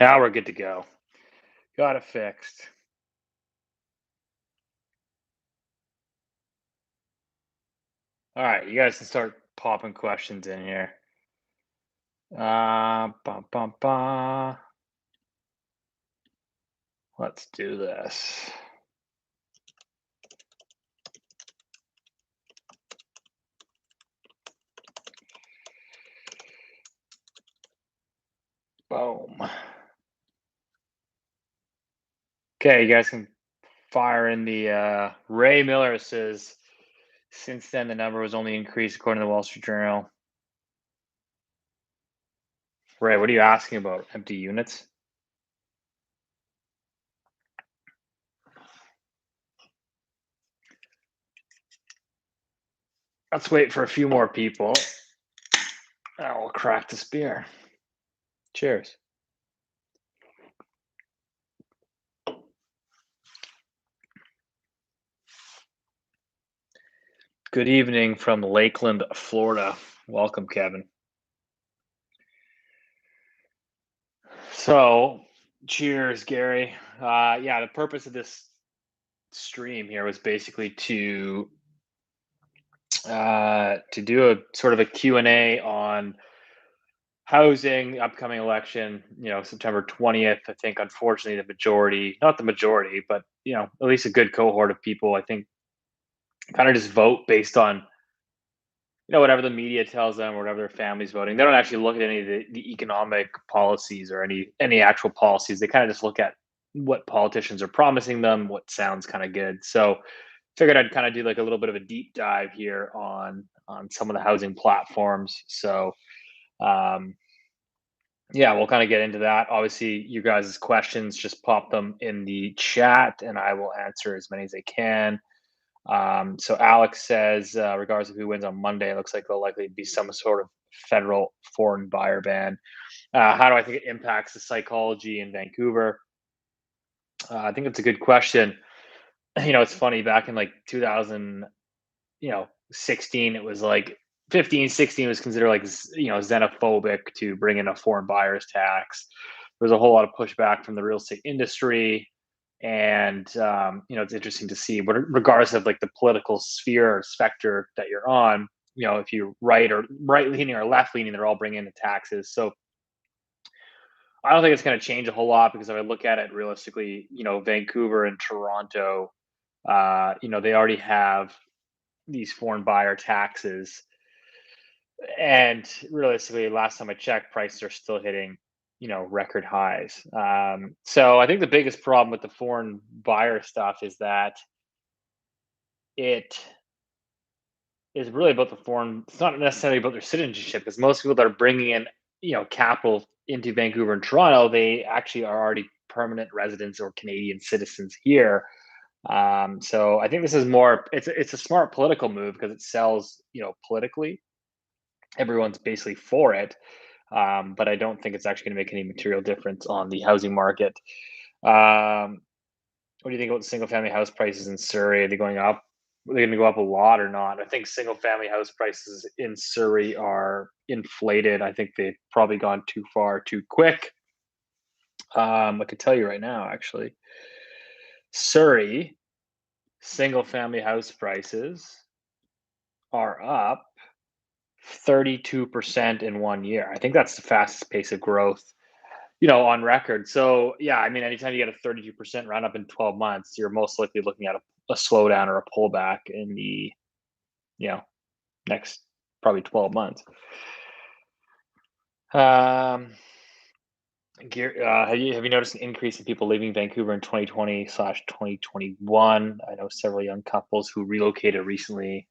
Now we're good to go. Got it fixed. All right, you guys can start popping questions in here. Bum, bum, bum. Let's do this. Boom. Okay, you guys can fire in the Ray Miller says, since then the number was only increased according to the Wall Street Journal. Ray, what are you asking about? Empty units? Let's wait for a few more people. I will crack this beer. Cheers. Good evening from Lakeland, Florida. Welcome, Kevin. So, cheers, Gary. Yeah, the purpose of this stream here was basically to do a sort of a Q&A on housing, upcoming election, September 20th. I think unfortunately the majority, not the majority, but at least a good cohort of people, I think, kind of just vote based on whatever the media tells them or whatever their family's voting. They don't actually look at any of the economic policies or any actual policies. They kind of just look at what politicians are promising them, what sounds kind of good. So figured I'd kind of do like a little bit of a deep dive here on some of the housing platforms. So um yeah, we'll kind of get into that. Obviously, you guys' questions, just pop them in the chat and I will answer as many as I can. So Alex says, regardless of who wins on Monday, it looks like there'll likely be some sort of federal foreign buyer ban. How do I think it impacts the psychology in Vancouver? I think it's a good question. It's funny. Back in like 2000, 16, it was like 15, 16 was considered like xenophobic to bring in a foreign buyers tax. There was a whole lot of pushback from the real estate industry. And it's interesting to see, but regardless of like the political sphere or specter that you're on, if you're right leaning or left leaning, they're all bringing in the taxes. So I don't think it's going to change a whole lot because if I look at it realistically, Vancouver and Toronto, they already have these foreign buyer taxes, and realistically, last time I checked, prices are still hitting record highs. So I think the biggest problem with the foreign buyer stuff is that it is really about the foreign. It's not necessarily about their citizenship, because most people that are bringing in capital into Vancouver and Toronto, they actually are already permanent residents or Canadian citizens here. So I think this is more. It's a smart political move because it sells politically. Everyone's basically for it, but I don't think it's actually going to make any material difference on the housing market. Um, what do you think about the single family house prices in Surrey? Are they going up? Are they going to go up a lot or not? I think single family house prices in Surrey are inflated. I think they've probably gone too far too quick. I can tell you right now, actually, Surrey single family house prices are up 32% in 1 year. I think that's the fastest pace of growth on record. So yeah, I mean, anytime you get a 32% run up in 12 months, you're most likely looking at a slowdown or a pullback in the you know next probably 12 months. Have you noticed an increase in people leaving Vancouver in 2020/2021? I know several young couples who relocated recently,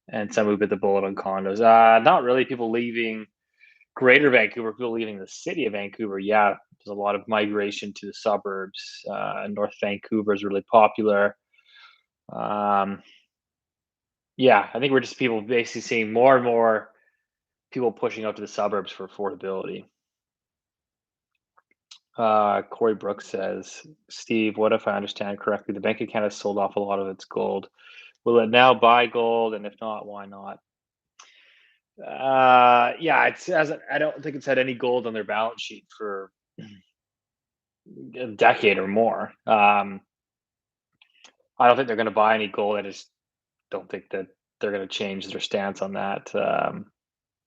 and some who bit the bullet on condos. Not really. People leaving Greater Vancouver, people leaving the city of Vancouver. Yeah, there's a lot of migration to the suburbs. North Vancouver is really popular. Um, yeah, I think we're just people basically seeing more and more people pushing out to the suburbs for affordability. Corey Brooks says, Steve, what if I understand correctly? The Bank of Canada sold off a lot of its gold. Will it now buy gold? And if not, why not? Yeah, I don't think it's had any gold on their balance sheet for a decade or more. I don't think they're going to buy any gold. I just don't think that they're going to change their stance on that.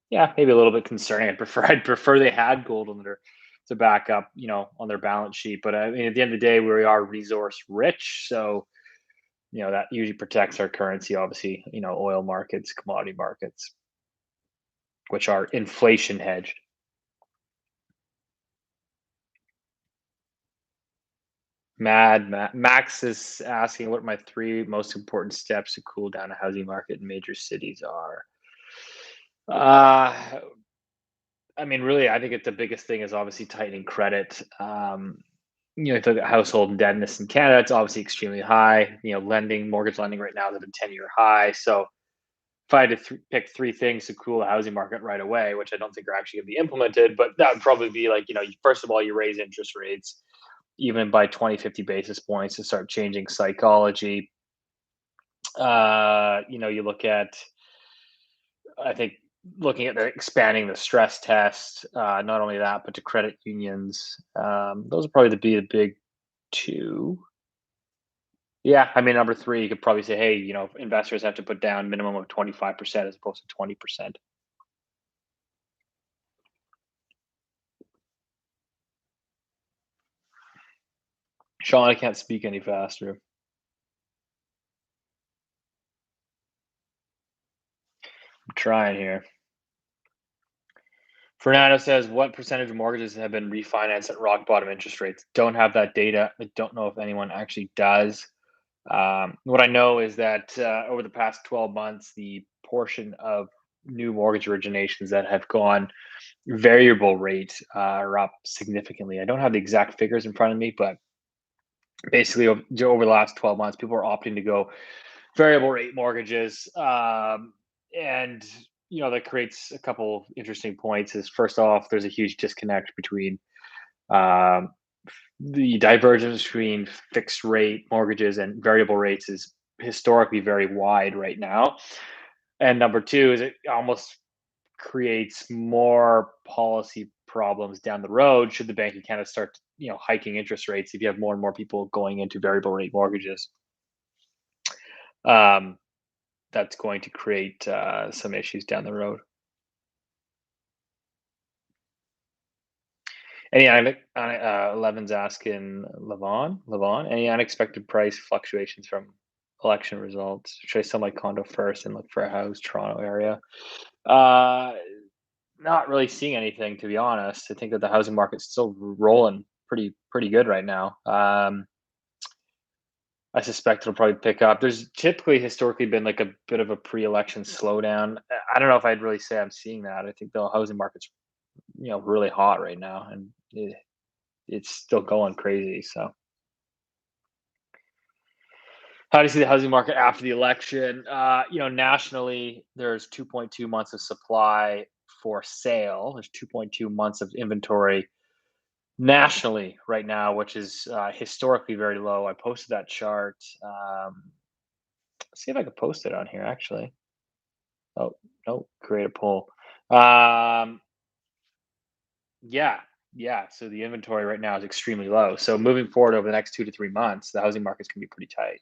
Yeah, maybe a little bit concerning. I'd prefer they had gold on their to back up, on their balance sheet. But I mean, at the end of the day, we are resource rich, so that usually protects our currency. Obviously, oil markets, commodity markets, which are inflation hedged. Max is asking what my three most important steps to cool down a housing market in major cities are. Uh, I mean, really, I think the biggest thing is obviously tightening credit. If you look at household indebtedness in Canada, it's obviously extremely high. Mortgage lending right now is at a 10-year high. So if I had to pick three things to cool the housing market right away, which I don't think are actually going to be implemented, but that would probably be like, first of all, you raise interest rates, even by 20, 50 basis points to start changing psychology. You look at, I think, looking at expanding the stress test, not only that, but to credit unions. Those are probably the big two. Yeah, I mean, number three, you could probably say, hey, investors have to put down minimum of 25% as opposed to 20%. Sean, I can't speak any faster. I'm trying here. Fernando says, what percentage of mortgages have been refinanced at rock bottom interest rates? Don't have that data. I don't know if anyone actually does. What I know is that over the past 12 months, the portion of new mortgage originations that have gone variable rate are up significantly. I don't have the exact figures in front of me, but basically over the last 12 months, people are opting to go variable rate mortgages. And that creates a couple interesting points. Is first off, there's a huge disconnect between um, the divergence between fixed rate mortgages and variable rates is historically very wide right now. And number two is it almost creates more policy problems down the road should the Bank of Canada start, hiking interest rates if you have more and more people going into variable rate mortgages. Um, that's going to create some issues down the road. Levin's asking Levon, any unexpected price fluctuations from election results? Should I sell my condo first and look for a house, Toronto area? Uh, Not really seeing anything, to be honest. I think that the housing market's still rolling pretty good right now. I suspect it'll probably pick up. There's typically historically been like a bit of a pre-election slowdown. I don't know if I'd really say I'm seeing that. I think the housing market's really hot right now, and it's still going crazy. So, how do you see the housing market after the election? Nationally, there's 2.2 months of supply for sale. There's 2.2 months of inventory nationally right now, which is historically very low. I posted that chart. Let's see if I could post it on here. Actually, oh no, create a poll. Um, yeah, yeah. So the inventory right now is extremely low. So moving forward over the next 2 to 3 months, the housing market's going to be pretty tight.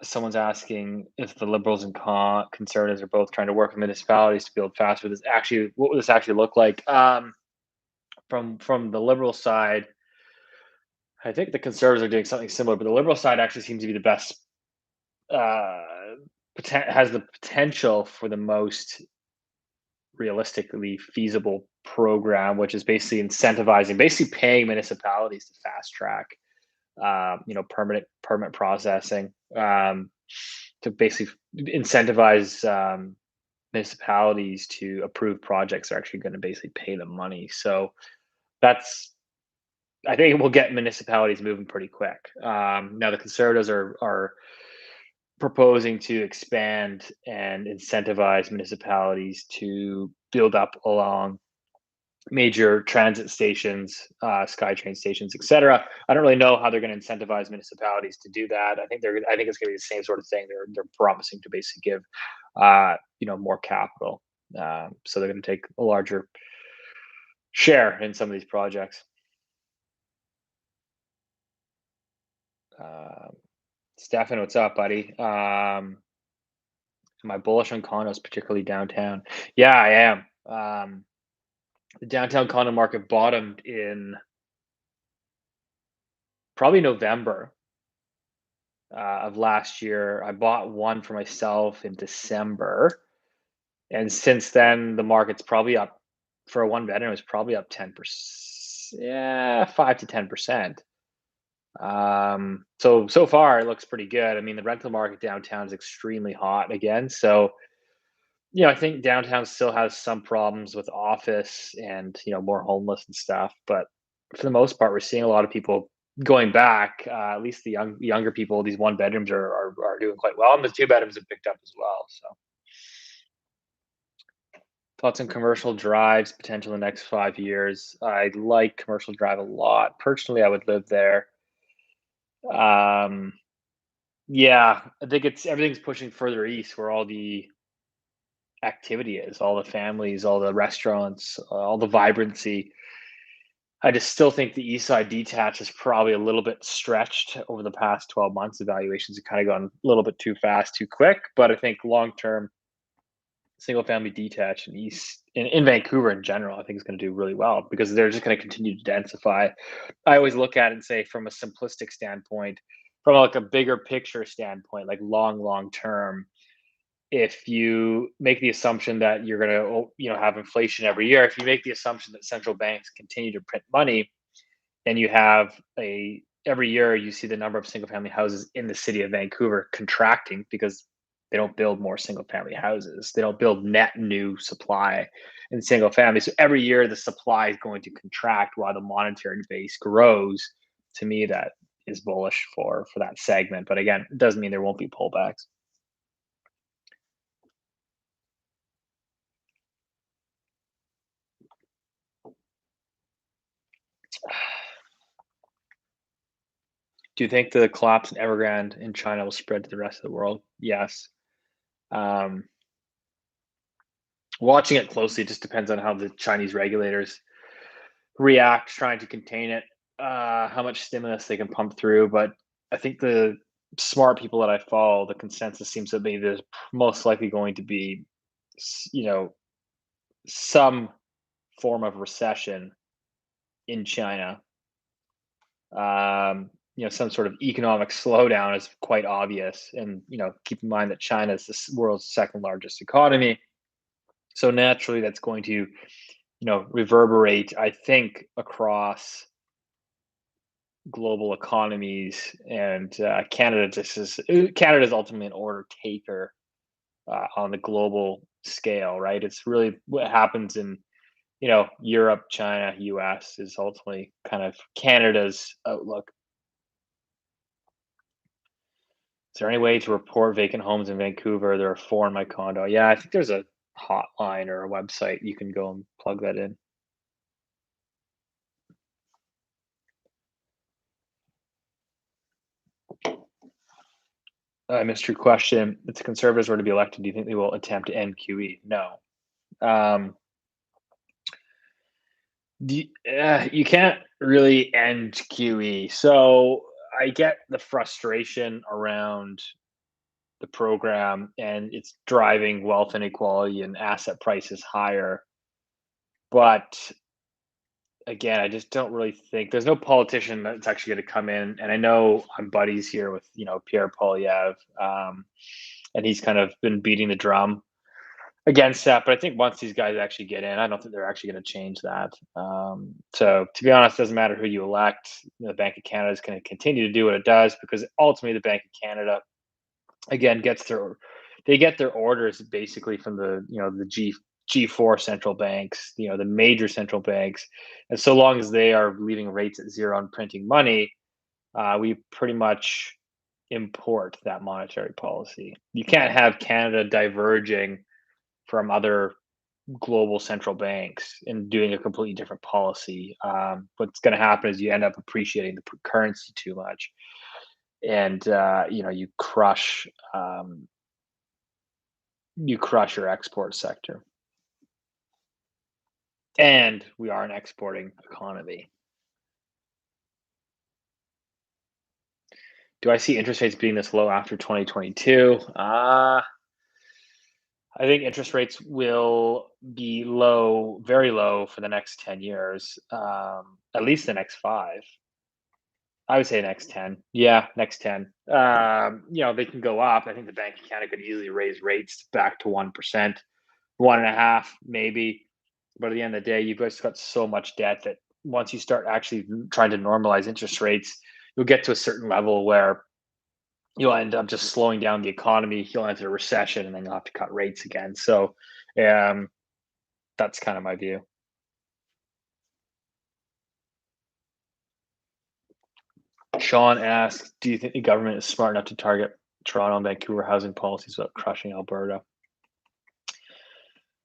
Someone's asking if the liberals and conservatives are both trying to work with municipalities to build faster. What would this actually look like? From the liberal side, I think the conservatives are doing something similar, but the liberal side actually seems to be the best. Uh, has the potential for the most realistically feasible program, which is basically paying municipalities to fast track, permit processing, to basically incentivize municipalities to approve projects are actually going to basically pay them money. So that's I think it will get municipalities moving pretty quick. Now the conservatives are proposing to expand and incentivize municipalities to build up along major transit stations, SkyTrain stations, etc. I don't really know how they're going to incentivize municipalities to do that. I think it's going to be the same sort of thing. They're promising to basically give more capital. So they're going to take a larger share in some of these projects. Um, Stefan, what's up, buddy? Am I bullish on condos, particularly downtown? Yeah, I am. The downtown condo market bottomed in probably November of last year. I bought one for myself in December, and since then the market's probably up for a one bedroom. It's probably up 10%. Yeah, 5 to 10%. So far it looks pretty good. I mean, the rental market downtown is extremely hot again. So I think downtown still has some problems with office and more homeless and stuff. But for the most part, we're seeing a lot of people going back. At least the younger people, these one bedrooms are doing quite well, and the two bedrooms have picked up as well. So thoughts on commercial drives potential in the next 5 years. I like commercial drive a lot. Personally, I would live there. Um, yeah, I think it's everything's pushing further east, where all the activity is, all the families, all the restaurants, all the vibrancy. I just still think the East Side detached is probably a little bit stretched over the past 12 months. Evaluations have kind of gone a little bit too fast, too quick. But I think long term, single family detached in Vancouver in general, I think is going to do really well because they're just going to continue to densify. I always look at it and say, from a simplistic standpoint, from like a bigger picture standpoint, like long term, if you make the assumption that you're going to have inflation every year, if you make the assumption that central banks continue to print money, and you have a every year you see the number of single family houses in the city of Vancouver contracting because they don't build more single family houses. They don't build net new supply in single family. So every year the supply is going to contract while the monetary base grows. To me, that is bullish for that segment. But again, it doesn't mean there won't be pullbacks. Do you think the collapse in Evergrande in China will spread to the rest of the world? Yes. Um, Watching it closely, it just depends on how the Chinese regulators react, trying to contain it, how much stimulus they can pump through. But I think the smart people that I follow, the consensus seems to be there's most likely going to be, some form of recession in China. Some sort of economic slowdown is quite obvious. And, keep in mind that China is the world's second largest economy. So naturally, that's going to, reverberate, I think, across global economies. And Canada is ultimately an order taker on the global scale, right? It's really what happens in Europe, China, US is ultimately kind of Canada's outlook. Is there any way to report vacant homes in Vancouver? There are four in my condo. Yeah, I think there's a hotline or a website you can go and plug that in. I missed your question. If the Conservatives were to be elected, do you think they will attempt to end QE? No. Um, you can't really end QE. So I get the frustration around the program, and it's driving wealth inequality and asset prices higher. But again, I just don't really think there's no politician that's actually going to come in. And I know I'm buddies here with Pierre Polyev, and he's kind of been beating the drum against that. But I think once these guys actually get in, I don't think they're actually going to change that. So to be honest, it doesn't matter who you elect. The Bank of Canada is going to continue to do what it does because ultimately the Bank of Canada again get their orders basically from the G4 central banks, the major central banks, and so long as they are leaving rates at zero and printing money, we pretty much import that monetary policy. You can't have Canada diverging from other global central banks and doing a completely different policy. What's going to happen is you end up appreciating the currency too much, and um, you crush your export sector. and we are an exporting economy. Do I see interest rates being this low after 2022? I think interest rates will be low, very low for the next 10 years, at least the next 5. I would say next 10. Yeah, next 10. They can go up. I think the Bank of Canada could easily raise rates back to 1%, 1.5 maybe. But at the end of the day, you've just got so much debt that once you start actually trying to normalize interest rates, you'll get to a certain level where you'll end up just slowing down the economy. You'll enter a recession, and then you'll have to cut rates again. So, um, that's kind of my view. Sean asks, "Do you think the government is smart enough to target Toronto and Vancouver housing policies without crushing Alberta?"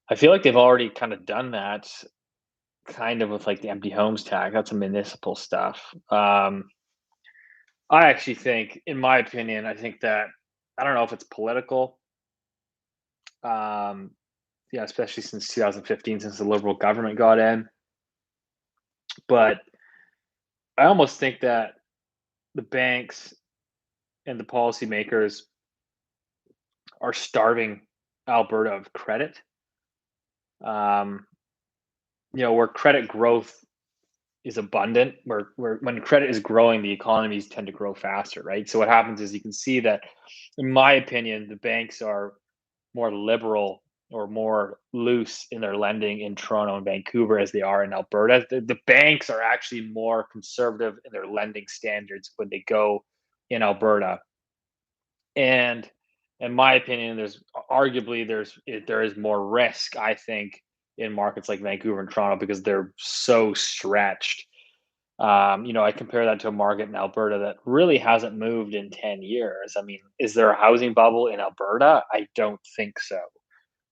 I feel like they've already kind of done that, kind of with like the empty homes tax. That's a municipal stuff. I actually think, in my opinion, I think that I don't know if it's political. Um, yeah, especially since 2015, since the Liberal government got in. But I almost think that the banks and the policymakers are starving Alberta of credit. Um, where credit growth is abundant, where when credit is growing, the economies tend to grow faster, right? So what happens is you can see that, in my opinion, the banks are more liberal or more loose in their lending in Toronto and Vancouver as they are in Alberta. The banks are actually more conservative in their lending standards when they go in Alberta. And in my opinion, there is more risk, I think, in markets like Vancouver and Toronto because they're so stretched. I compare that to a market in Alberta that really hasn't moved in 10 years. I mean, is there a housing bubble in Alberta? I don't think so.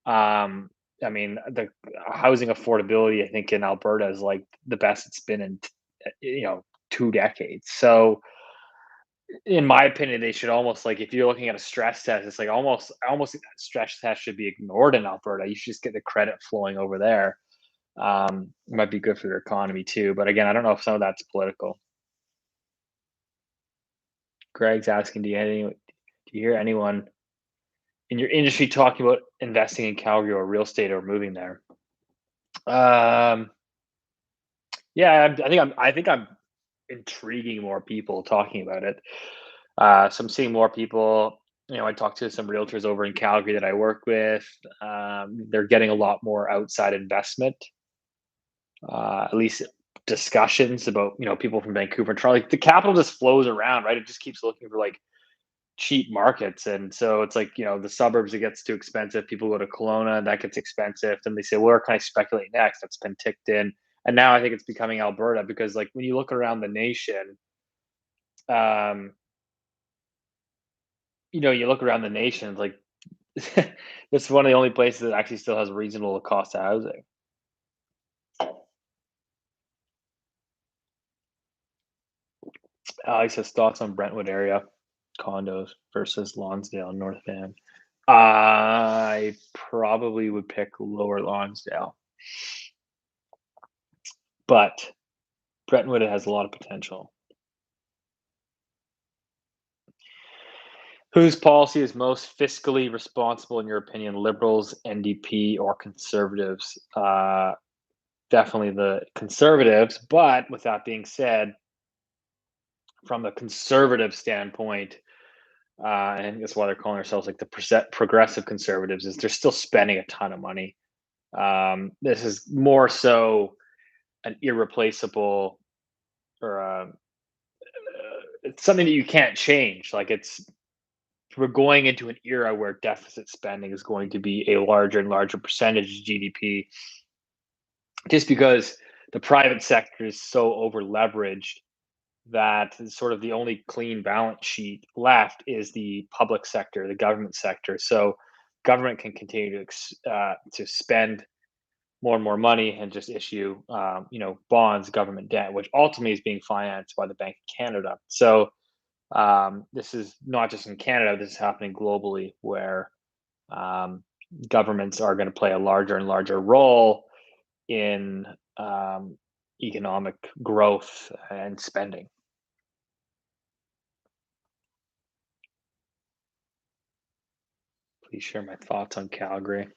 Um, I mean, the housing affordability, I think, in Alberta is like the best it's been in, 2 decades. So, in my opinion, they should almost like if you're looking at a stress test, it's like I almost think that stress test should be ignored in Alberta. You should just get the credit flowing over there. It might be good for their economy too. But again, I don't know if some of that's political. Greg's asking, do you hear anyone in your industry talking about investing in Calgary or real estate or moving there? Um, yeah, I think I'm intriguing more people talking about it. So I'm seeing more people. I talked to some realtors over in Calgary that I work with. They're getting a lot more outside investment, at least discussions about people from Vancouver and Toronto. Like the capital just flows around, right? It just keeps looking for like cheap markets, and so it's like the suburbs it gets too expensive. People go to Kelowna, and that gets expensive. Then they say, "Where can I speculate next?" That's been ticked in, and now I think it's becoming Alberta because like when you look around the nation, um, you look around the nation, it's like it's one of the only places that actually still has reasonable cost of housing. Alex has thoughts on Brentwood area condos versus Lonsdale, North Van. I probably would pick Lower Lonsdale, but Brentwood has a lot of potential. Whose policy is most fiscally responsible in your opinion? Liberals, NDP, or conservatives? Definitely the conservatives. But with that being said, from a conservative standpoint, and I think that's why they're calling themselves like the progressive conservatives, is they're still spending a ton of money. This is more so an irreplaceable or it's something that you can't change. Like we're going into an era where deficit spending is going to be a larger and larger percentage of GDP, just because the private sector is so over leveraged that sort of the only clean balance sheet left is the public sector, the government sector. So government can continue to spend more and more money and just issue bonds, government debt, which ultimately is being financed by the Bank of Canada. So this is not just in Canada; this is happening globally, where um, governments are going to play a larger and larger role in um, economic growth and spending. Please share my thoughts on Calgary.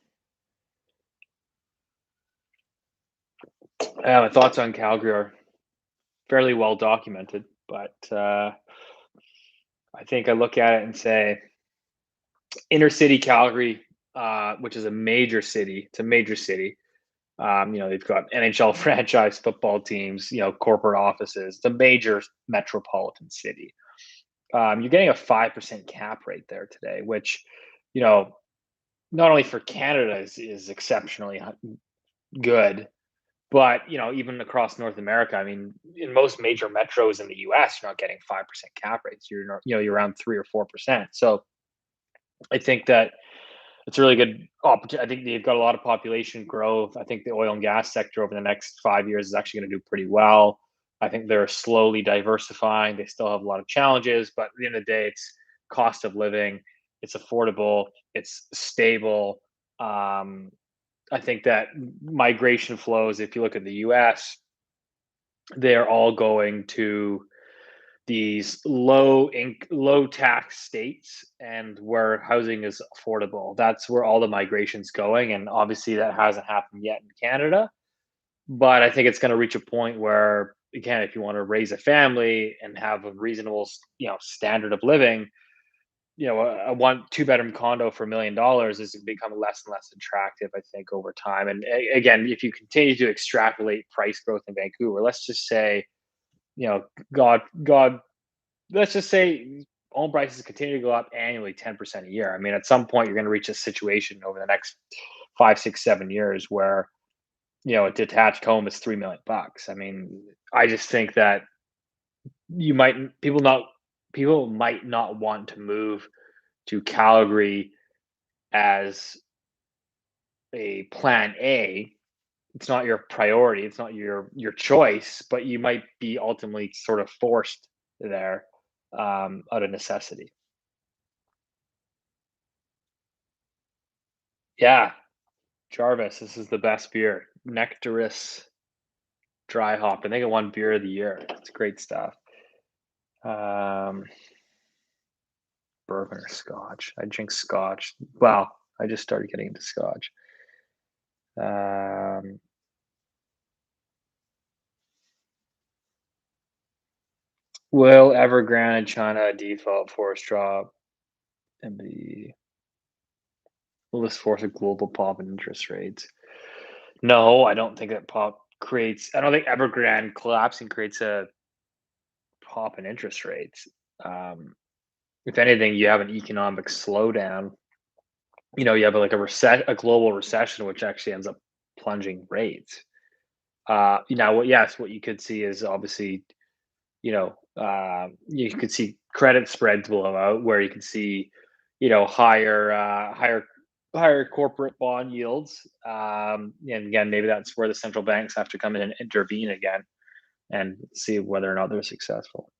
My thoughts on Calgary are fairly well documented, but I think I look at it and say inner city Calgary, which is a major city. It's a major city. They've got NHL franchise football teams, corporate offices. It's a major metropolitan city. You're getting a 5% cap rate there today, which, you know, not only for Canada is exceptionally good, but even across North America. I mean, in most major metros in the U.S., you're not getting 5% cap rates. You're around 3 or 4%. So I think that it's a really good opportunity. I think they've got a lot of population growth. I think the oil and gas sector over the next 5 years is actually going to do pretty well. I think they're slowly diversifying. They still have a lot of challenges, but at the end of the day, it's cost of living, it's affordable, it's stable. Um, I think that migration flows, if you look at the US, they're all going to these low tax states and where housing is affordable. That's where all the migration's going, and obviously that hasn't happened yet in Canada. But I think it's going to reach a point where, again, if you want to raise a family and have a reasonable, standard of living, a one two bedroom condo for $1 million is becoming less and less attractive, I think, over time. And again, if you continue to extrapolate price growth in Vancouver, let's just say, you know, God, let's just say home prices continue to go up annually 10% a year. I mean, at some point, you're going to reach a situation over the next 5, 6, 7 years where a detached home is $3 million. I mean, I just think that you might people might not want to move to Calgary as a plan A. It's not your priority. It's not your choice, but you might be ultimately sort of forced there out of necessity. Yeah, Jarvis, this is the best beer. Nectarous dry hop. I think it won beer of the year. It's great stuff. Um, Bourbon or scotch. I drink scotch. Well, I just started getting into scotch. Um, will Evergrande and China default force drop and will this force a global pop in interest rates? No, I don't think that pop creates. I don't think Evergrande collapsing creates a pop in interest rates. Um, if anything, you have an economic slowdown. You have like a global recession, which actually ends up plunging rates. What you could see is obviously, you could see credit spreads blow out, where you can see, higher corporate bond yields. And again, maybe that's where the central banks have to come in and intervene again and see whether or not they're successful.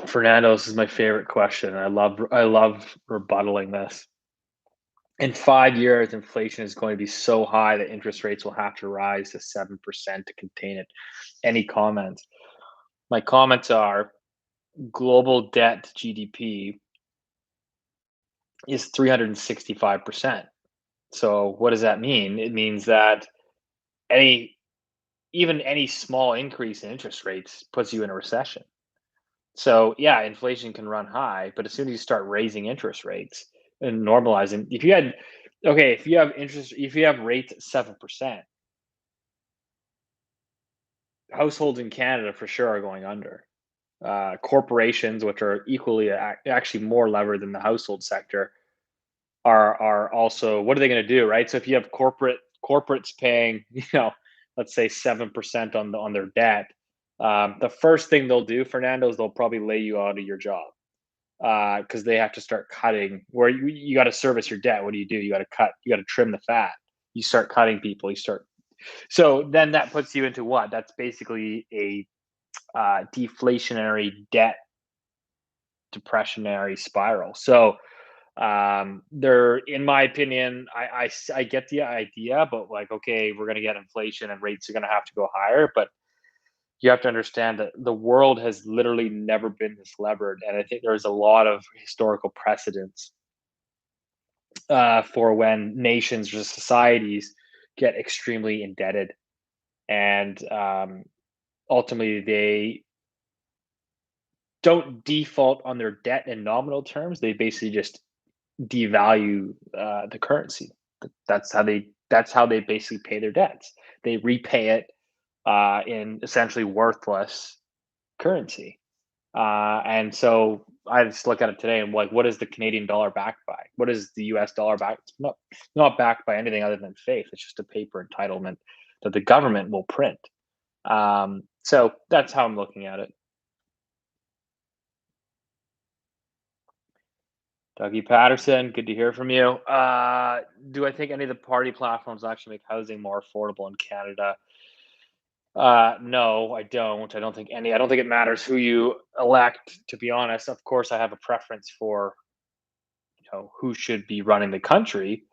Fernando, this is my favorite question. I love rebuttaling this. In 5 years, inflation is going to be so high that interest rates will have to rise to 7% to contain it. Any comments? My comments are global debt to GDP is 365%. So what does that mean? It means that any even any small increase in interest rates puts you in a recession. So yeah, inflation can run high, but as soon as you start raising interest rates and normalizing, if you have rates at 7%, households in Canada for sure are going under. Corporations, which are equally actually more levered than the household sector, are also, what are they going to do, right? So if you have corporates paying, let's say 7% on their debt, the first thing they'll do, Fernando, is they'll probably lay you out of your job because they have to start cutting. Where you got to service your debt. What do? You got to cut. You got to trim the fat. You start cutting people. You start. So then that puts you into what? That's basically a deflationary debt depressionary spiral. So They're, in my opinion, I get the idea, but like, okay, we're going to get inflation and rates are going to have to go higher. But you have to understand that the world has literally never been this levered. And I think there's a lot of historical precedents for when nations or societies get extremely indebted. And ultimately, they don't default on their debt in nominal terms. They basically just devalue the currency. That's how they basically pay their debts. They repay it in essentially worthless currency. And so I just look at it today and like, what is the Canadian dollar backed by? What is the US dollar backed? It's not backed by anything other than faith. It's just a paper entitlement that the government will print. So that's how I'm looking at it. Dougie Patterson, good to hear from you. Do I think any of the party platforms actually make housing more affordable in Canada? No, I don't. I don't think any. I don't think it matters who you elect. To be honest, of course, I have a preference for who should be running the country,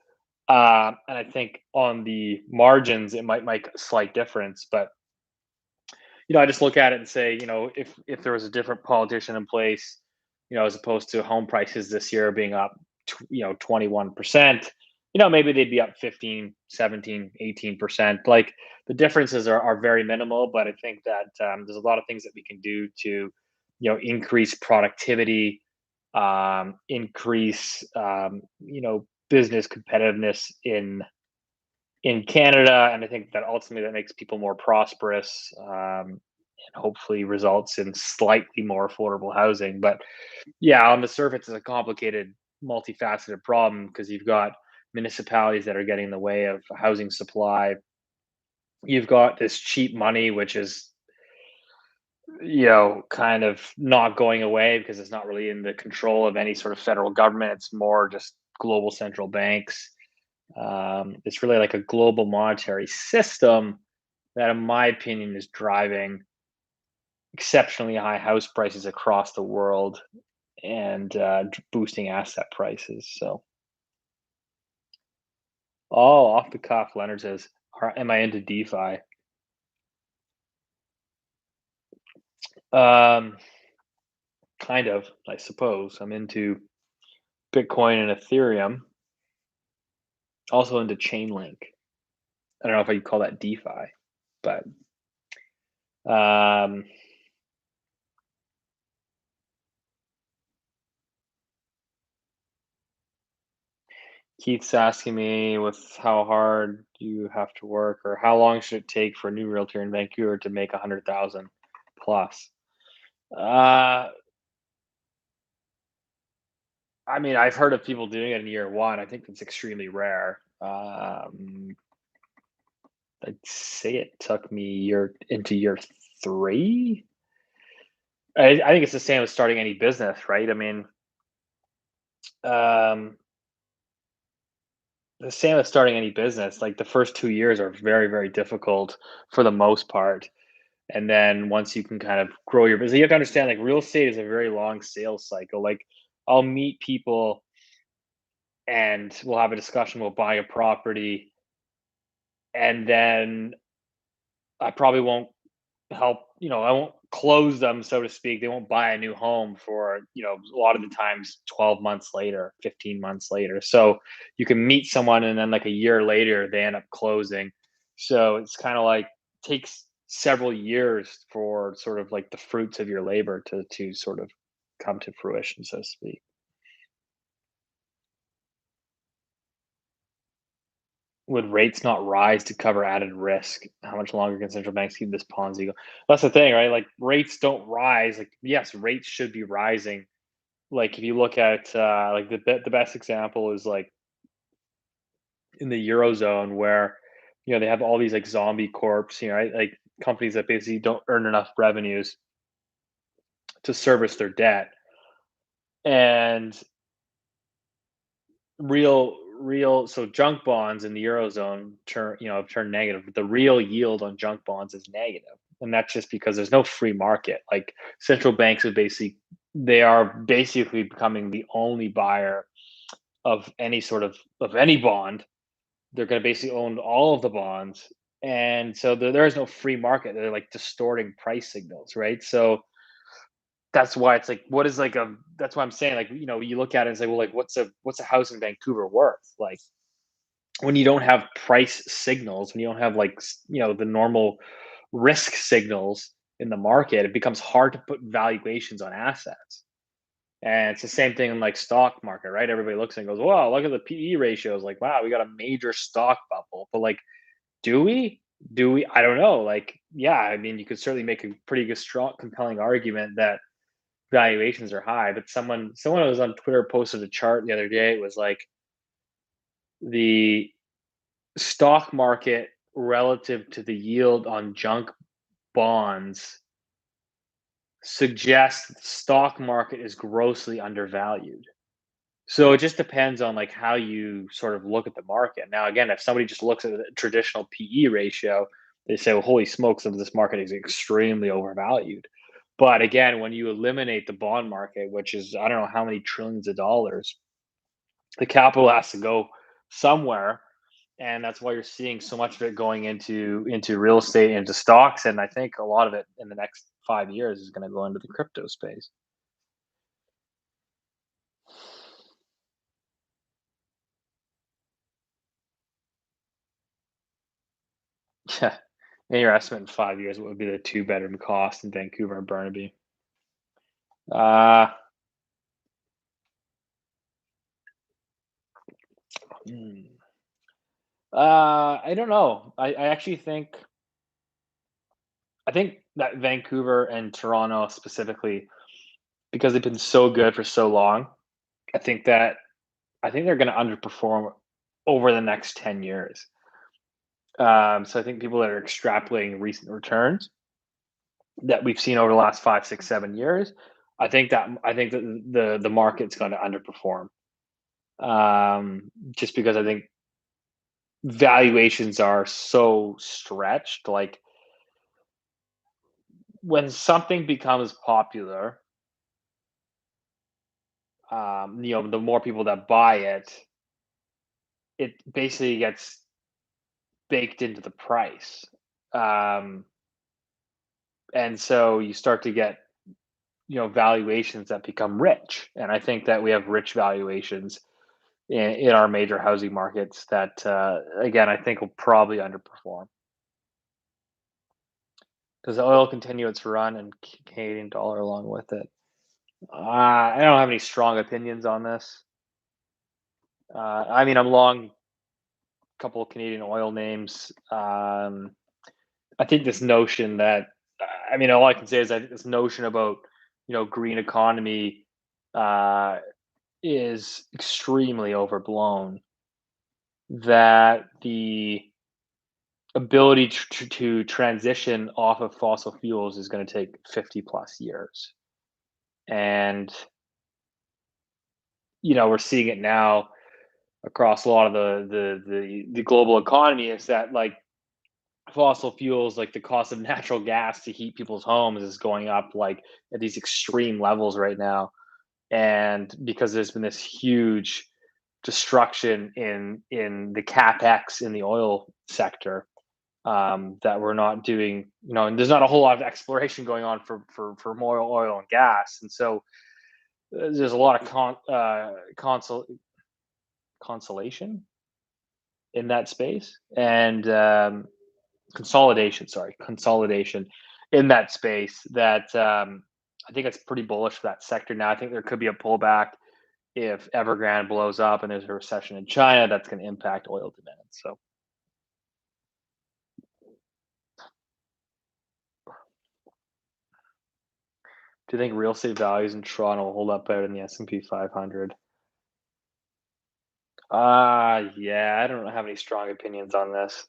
and I think on the margins it might make a slight difference. But I just look at it and say, if there was a different politician in place, as opposed to home prices this year being up, 21%, maybe they'd be up 15, 17, 18%. Like the differences are very minimal, but I think that there's a lot of things that we can do to, increase productivity, increase, business competitiveness in Canada, and I think that ultimately that makes people more prosperous, and hopefully results in slightly more affordable housing. But yeah, on the surface, it's a complicated, multifaceted problem because you've got municipalities that are getting in the way of housing supply. You've got this cheap money, which is kind of not going away because it's not really in the control of any sort of federal government. It's more just global central banks. It's really like a global monetary system that, in my opinion, is driving exceptionally high house prices across the world and boosting asset prices. So, off the cuff, Leonard says, "Am I into DeFi?" Um, kind of, I suppose. I'm into Bitcoin and Ethereum. Also into Chainlink. I don't know if I could call that DeFi, but um, Keith's asking me with how hard you have to work, or how long should it take for a new realtor in Vancouver to make 100,000 plus. Uh, I mean, I've heard of people doing it in year one. I think it's extremely rare. I'd say it took me year 3. I think it's the same as starting any business, right? I mean, um, the same as starting any business. Like the first 2 years are very, very difficult for the most part. And then once you can kind of grow your business, you have to understand like real estate is a very long sales cycle. Like I'll meet people and we'll have a discussion, we'll buy a property, and then I probably won't I won't close them, so to speak. They won't buy a new home for, a lot of the times 12 months later, 15 months later. So you can meet someone and then like a year later they end up closing. So it's kind of like takes several years for sort of like the fruits of your labor to sort of come to fruition, so to speak. Would rates not rise to cover added risk? How much longer can central banks keep this Ponzi go? That's the thing, right? Like rates don't rise. Like yes, rates should be rising. Like if you look at like the best example is like in the eurozone where they have all these like zombie corps, right? Like companies that basically don't earn enough revenues to service their debt, and real so junk bonds in the eurozone have turned negative, but the real yield on junk bonds is negative, and that's just because there's no free market. Like central banks are basically becoming the only buyer of any sort of any bond. They're going to basically own all of the bonds, and so there is no free market. They're like distorting price signals, right? So that's why it's like, what is like a? That's why I'm saying, like, you look at it and say, well, like, what's a house in Vancouver worth? Like, when you don't have price signals, when you don't have like the normal risk signals in the market, it becomes hard to put valuations on assets. And it's the same thing in like stock market, right? Everybody looks and goes, "Wow, look at the PE ratios." Like, wow, we got a major stock bubble. But like, do we? Do we? I don't know. Like, yeah, I mean, you could certainly make a pretty good, strong, compelling argument that valuations are high. But someone who was on Twitter posted a chart the other day. It was like the stock market relative to the yield on junk bonds suggests the stock market is grossly undervalued. So it just depends on like how you sort of look at the market. Now, again, if somebody just looks at the traditional PE ratio, they say, "Well, holy smokes, this market is extremely overvalued." But again, when you eliminate the bond market, which is I don't know how many trillions of dollars, the capital has to go somewhere, and that's why you're seeing so much of it going into real estate, into stocks, and I think a lot of it in the next 5 years is going to go into the crypto space. Yeah. In your estimate in 5 years, what would be the two-bedroom cost in Vancouver and Burnaby? Uh, hmm, I don't know. I actually think that Vancouver and Toronto specifically, because they've been so good for so long, I think that I think they're going to underperform over the next 10 years. So I think people that are extrapolating recent returns that we've seen over the last 5, 6, 7 years, I think that the market's going to underperform. Just because I think valuations are so stretched. Like when something becomes popular, the more people that buy it, it basically gets baked into the price. Um, and so you start to get valuations that become rich, and I think that we have rich valuations in our major housing markets that again I think will probably underperform. Does the oil continue its run and Canadian dollar along with it? I don't have any strong opinions on this. I mean, I'm long a couple of Canadian oil names. I think this notion that I mean, all I can say is I think this notion about green economy uh, is extremely overblown. That the ability to transition off of fossil fuels is going to take 50 plus years, and we're seeing it now across a lot of the global economy is that like fossil fuels, like the cost of natural gas to heat people's homes is going up like at these extreme levels right now. And because there's been this huge destruction in the capex in the oil sector, that we're not doing, and there's not a whole lot of exploration going on for more oil and gas, and so there's a lot of consolation in that space, and consolidation, sorry, consolidation in that space that I think it's pretty bullish for that sector now. I think there could be a pullback if Evergrande blows up and there's a recession in China that's going to impact oil demand. So, do you think real estate values in Toronto will hold up better than the S&P 500? Yeah, I don't have any strong opinions on this.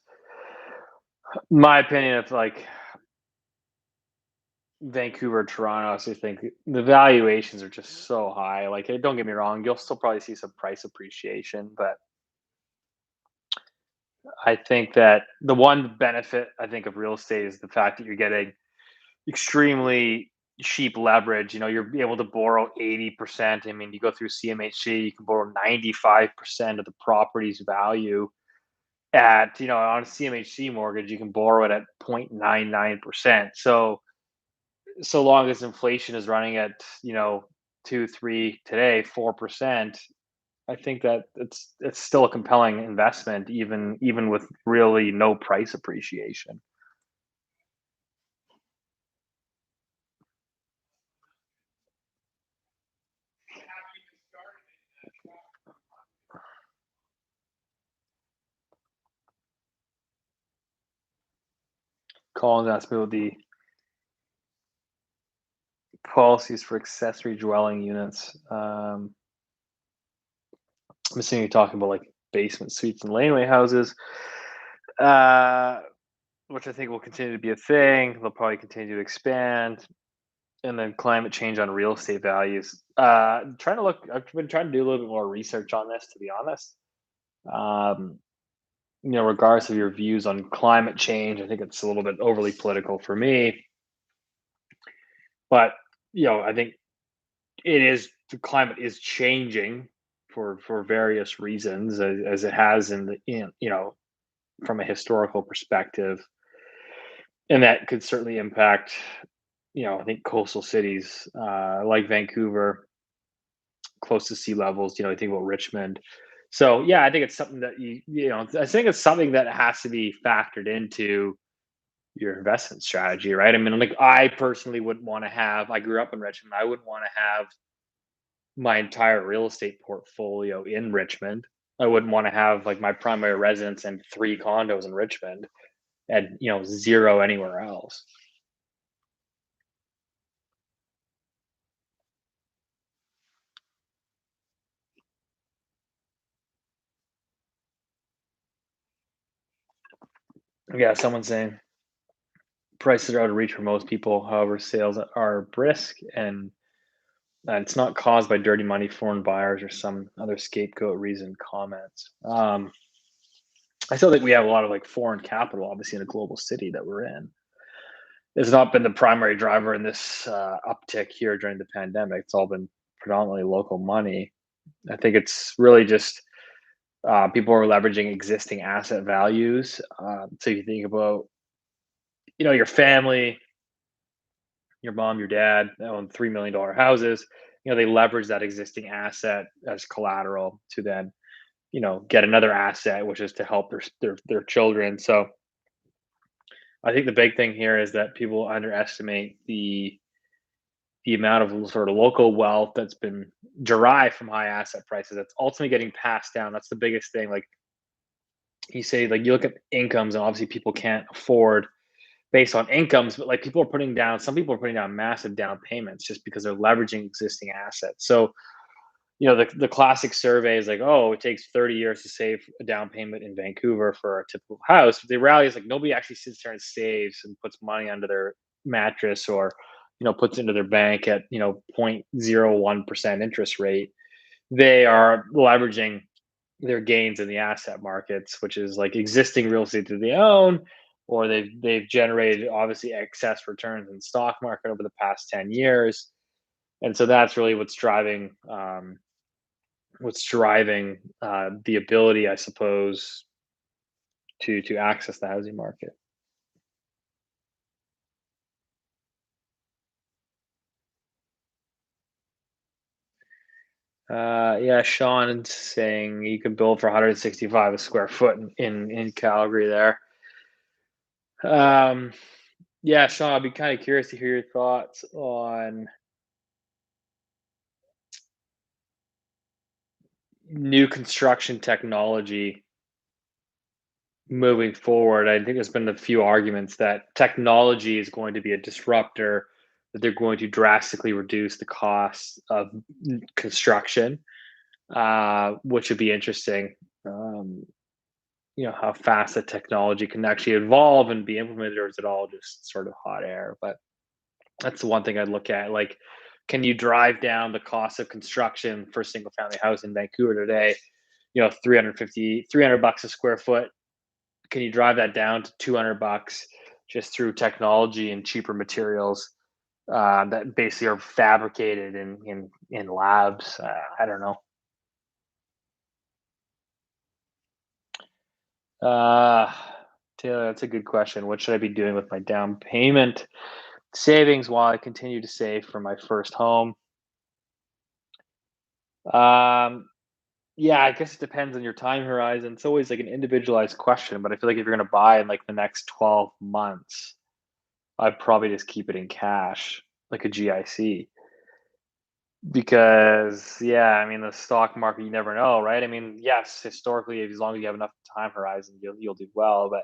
My opinion of like Vancouver, Toronto, I still think the valuations are just so high. Like, don't get me wrong, you'll still probably see some price appreciation, but I think that the one benefit I think of real estate is the fact that you're getting extremely cheap leverage. You're able to borrow 80%. I mean, you go through CMHC, you can borrow 95% of the property's value at, on a CMHC mortgage, you can borrow it at 0.99%. So long as inflation is running at, 2, 3, today, 4%, I think that it's still a compelling investment, even with really no price appreciation. Collins asked me about the policies for accessory dwelling units. I'm assuming you're talking about like basement suites and laneway houses, uh, which I think will continue to be a thing. They'll probably continue to expand, and then climate change on real estate values. Trying to look. I've been trying to do a little bit more research on this, to be honest. Um, Regardless of your views on climate change, I think it's a little bit overly political for me. But I think the climate is changing for various reasons, as it has from a historical perspective, and that could certainly impact, I think coastal cities like Vancouver, close to sea levels. You think about Richmond. So yeah, I think it's something that I think it's something that has to be factored into your investment strategy, right? I mean, like I personally wouldn't want to have. I grew up in Richmond. I wouldn't want to have my entire real estate portfolio in Richmond. I wouldn't want to have like my primary residence and three condos in Richmond and zero anywhere else. Yeah, someone's saying prices are out of reach for most people. However, sales are brisk, and it's not caused by dirty money, foreign buyers, or some other scapegoat reason. Comments. I still think we have a lot of like foreign capital, obviously, in a global city that we're in. It's not been the primary driver in this uptick here during the pandemic. It's all been predominantly local money. I think it's really just people are leveraging existing asset values. So you think about, your family, your mom, your dad own $3 million houses. They leverage that existing asset as collateral to then, get another asset, which is to help their children. So I think the big thing here is that people underestimate the amount of sort of local wealth that's been derived from high asset prices that's ultimately getting passed down. That's the biggest thing. Like you say, like you look at incomes, and obviously people can't afford based on incomes, but like some people are putting down massive down payments just because they're leveraging existing assets. So, the classic survey is like, oh, it takes 30 years to save a down payment in Vancouver for a typical house. But the reality is like nobody actually sits there and saves and puts money under their mattress, or, puts into their bank at, 0.01% interest rate. They are leveraging their gains in the asset markets, which is like existing real estate that they own, or they've generated obviously excess returns in the stock market over the past 10 years. And so that's really what's driving the ability, I suppose, to access the housing market. Yeah, Sean saying you can build for 165 a square foot in Calgary there. Um, yeah, Sean, I'd be kind of curious to hear your thoughts on new construction technology moving forward. I think there's been a few arguments that technology is going to be a disruptor, that they're going to drastically reduce the cost of construction, which would be interesting. Um, how fast the technology can actually evolve and be implemented, or is it all just sort of hot air? But that's the one thing I'd look at. Like, can you drive down the cost of construction for a single family house in Vancouver today? 300 bucks a square foot. Can you drive that down to 200 bucks just through technology and cheaper materials? that basically are fabricated in labs. I don't know. Uh, Taylor, that's a good question. What should I be doing with my down payment savings while I continue to save for my first home? Um, yeah, I guess it depends on your time horizon. It's always like an individualized question, but I feel like if you're going to buy in like the next 12 months, I'd probably just keep it in cash, like a GIC. Because yeah, I mean the stock market, you never know, right? I mean, yes, historically, as long as you have enough time horizon, you'll do well, but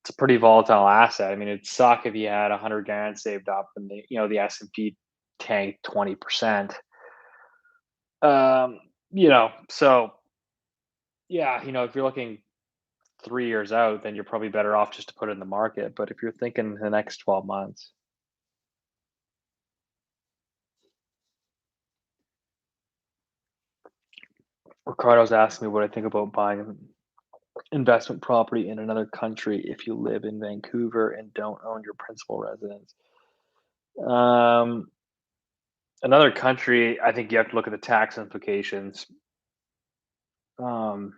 it's a pretty volatile asset. I mean, it'd suck if you had 100 grand saved up and the S&P tanked 20%. Um, so yeah, if you're looking 3 years out, then you're probably better off just to put it in the market. But if you're thinking the next 12 months, Ricardo's asking me what I think about buying an investment property in another country if you live in Vancouver and don't own your principal residence. Um, Another country, I think you have to look at the tax implications. Um,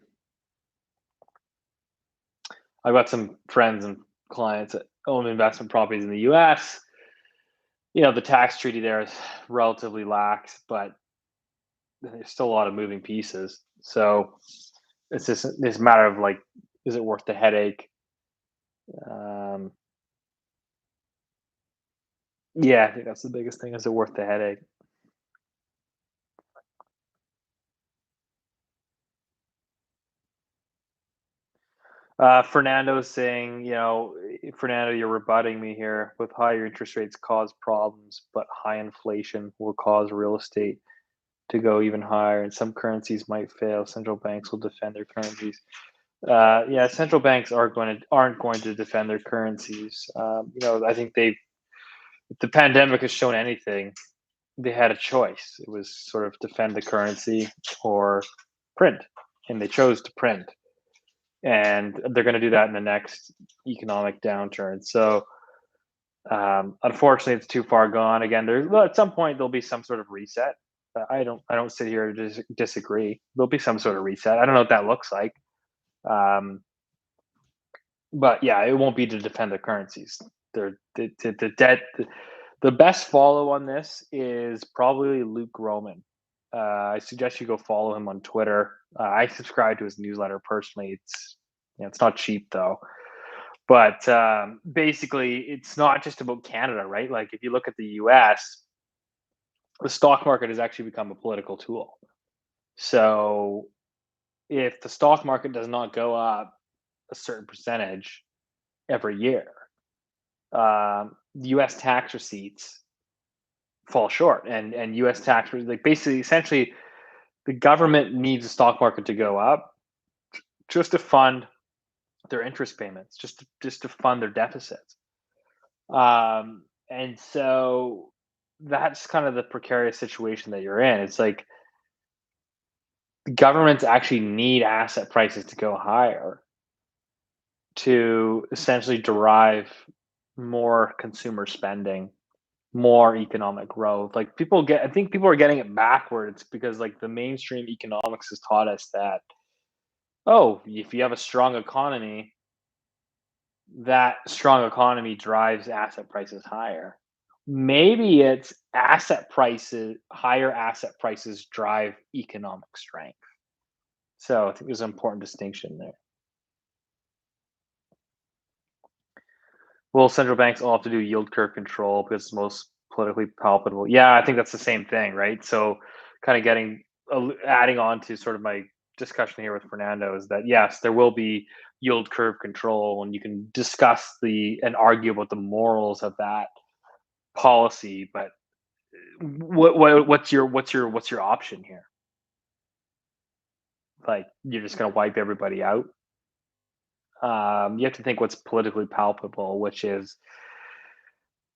I've got some friends and clients that own investment properties in the US. The tax treaty there is relatively lax, but there's still a lot of moving pieces. So it's just this matter of like, is it worth the headache? Um, yeah, I think that's the biggest thing. Is it worth the headache? Fernando's saying, Fernando, you're rebutting me here. With higher interest rates cause problems, but high inflation will cause real estate to go even higher, and some currencies might fail. Central banks will defend their currencies. Yeah, central banks aren't going to defend their currencies. I think if the pandemic has shown anything, they had a choice. It was sort of defend the currency or print, and they chose to print, and they're going to do that in the next economic downturn. So, unfortunately, it's too far gone. Again, at some point there'll be some sort of reset. I don't sit here to disagree. There'll be some sort of reset. I don't know what that looks like. Um, but yeah, it won't be to defend the currencies. The debt. The best follow on this is probably Luke Roman. I suggest you go follow him on Twitter. I subscribe to his newsletter personally. It's not cheap though, but basically, it's not just about Canada, right? Like if you look at the U.S., the stock market has actually become a political tool. So if the stock market does not go up a certain percentage every year, U.S. tax receipts fall short, and U.S. tax like basically essentially the government needs the stock market to go up just to fund their interest payments, just to fund their deficits. And so that's kind of the precarious situation that you're in. It's like governments actually need asset prices to go higher to essentially derive more consumer spending, more economic growth. Like I think people are getting it backwards because like the mainstream economics has taught us that, oh, if you have a strong economy, that strong economy drives asset prices higher. Maybe it's higher asset prices drive economic strength. So I think there's an important distinction there. Will central banks all have to do yield curve control because it's most politically palpable? Yeah, I think that's the same thing, right? So, kind of adding on to sort of my discussion here with Fernando is that yes, there will be yield curve control, and you can discuss and argue about the morals of that policy. But what's your option here? Like you're just going to wipe everybody out? You have to think what's politically palpable, which is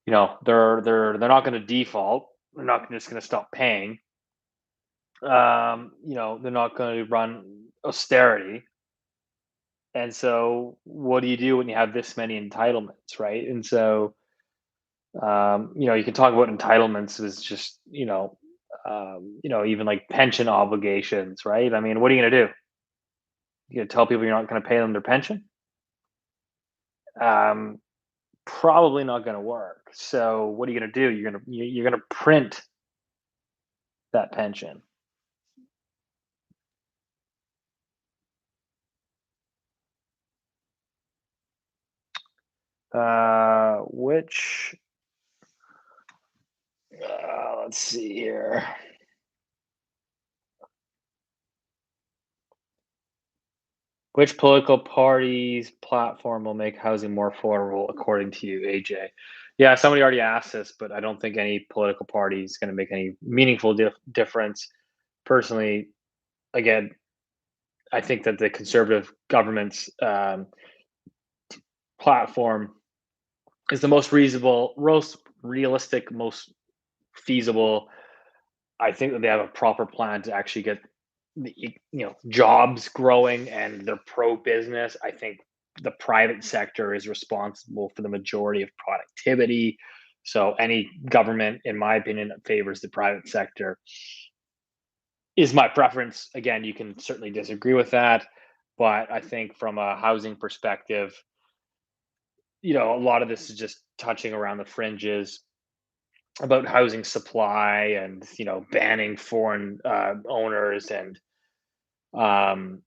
they're not going to default. They're not just going to stop paying. They're not going to run austerity. And so, what do you do when you have this many entitlements, right? And so, You can talk about entitlements as just, even like pension obligations, right? I mean, what are you going to do? You going to tell people you're not going to pay them their pension? Um, Probably not going to work. So what are you going to do? You're going to print that pension. Which let's see here. Which political party's platform will make housing more affordable, according to you, AJ? Yeah, somebody already asked this, but I don't think any political party is going to make any meaningful difference. Personally, again, I think that the conservative government's platform is the most reasonable, most realistic, most feasible. I think that they have a proper plan to actually get jobs growing, and they're pro business. I think the private sector is responsible for the majority of productivity. So any government, in my opinion, that favors the private sector is my preference. Again, you can certainly disagree with that, but I think from a housing perspective, a lot of this is just touching around the fringes about housing supply and banning foreign owners and um,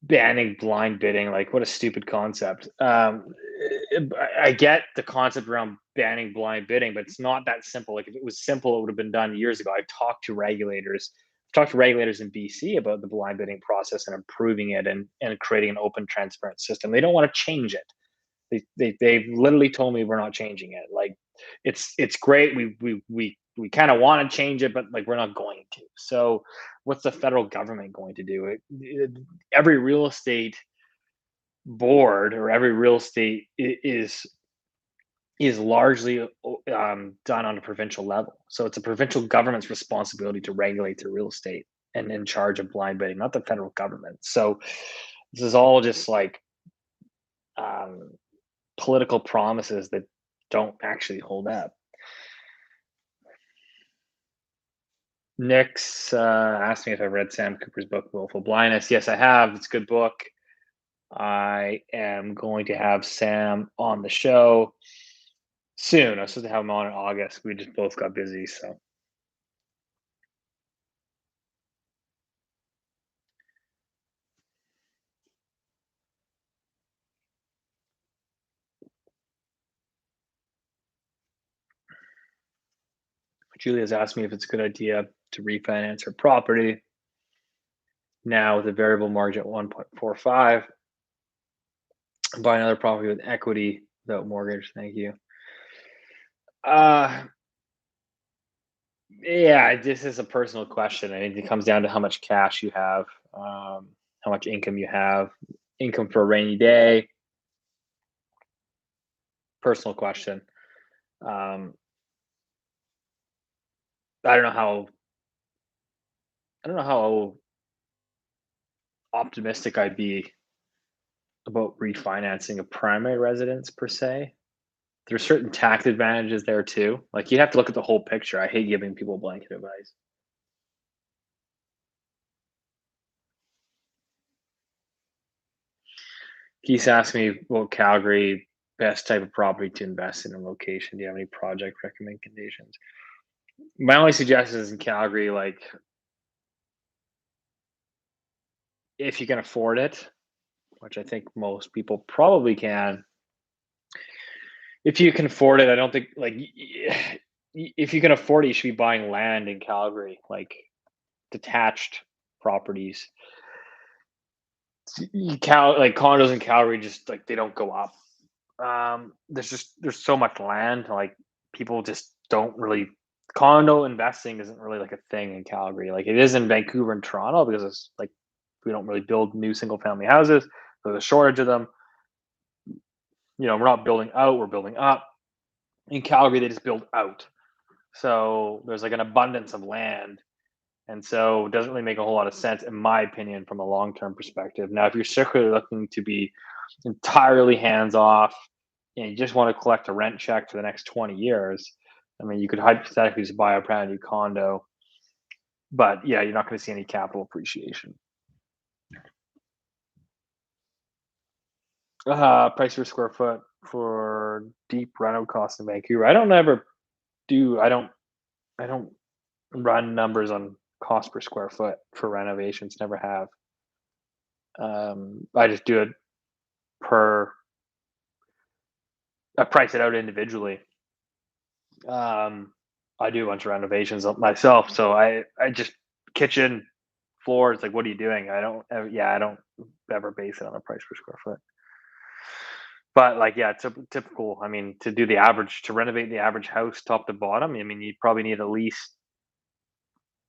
banning blind bidding. Like, what a stupid concept. I get the concept around banning blind bidding, but it's not that simple. Like, if it was simple, it would have been done years ago. I've talked to regulators in BC about the blind bidding process and improving it and creating an open, transparent system. They don't want to change it. They've literally told me we're not changing it. Like, it's great. We kind of want to change it, but like we're not going to. So what's the federal government going to do? Every real estate board or every real estate is largely done on a provincial level. So it's a provincial government's responsibility to regulate the real estate and in charge of blind bidding, not the federal government. So this is all just like um, political promises that don't actually hold up. Nick's asked me if I've read Sam Cooper's book, Willful Blindness. Yes, I have. It's a good book. I am going to have Sam on the show soon. I was supposed to have him on in August. We just both got busy. So, Julia's asked me if it's a good idea to refinance her property now with a variable margin at 1.45, buy another property with equity without mortgage. Thank you. Uh, Yeah, this is a personal question. I think it comes down to how much cash you have, how much income you have, income for a rainy day. Personal question. Um, I don't know how. I don't know how optimistic I'd be about refinancing a primary residence per se. There's certain tax advantages there too. Like, you have to look at the whole picture. I hate giving people blanket advice. He's asked me about Calgary, best type of property to invest in a location. Do you have any project recommendations? My only suggestion is in Calgary, like, if you can afford it, which I think most people probably can. If you can afford it, I don't think like if you can afford it, you should be buying land in Calgary, like detached properties. Like condos in Calgary, just like they don't go up. There's so much land, like people just don't really condo investing isn't really like a thing in Calgary. Like it is in Vancouver and Toronto because it's like we don't really build new single family houses. There's a shortage of them. We're not building out, we're building up. In Calgary, they just build out. So there's like an abundance of land. And so it doesn't really make a whole lot of sense, in my opinion, from a long term perspective. Now, if you're strictly looking to be entirely hands off, you just want to collect a rent check for the next 20 years, I mean, you could hypothetically just buy a brand new condo, but yeah, you're not going to see any capital appreciation. Price per square foot for deep reno costs in Vancouver. I don't I don't run numbers on cost per square foot for renovations. Never have. I just do it per. I price it out individually. Um, I do a bunch of renovations myself, so I just kitchen floors. Like, what are you doing? I don't ever base it on a price per square foot. But like, yeah, typical. I mean, to do the average to renovate the average house top to bottom, I mean, you probably need at least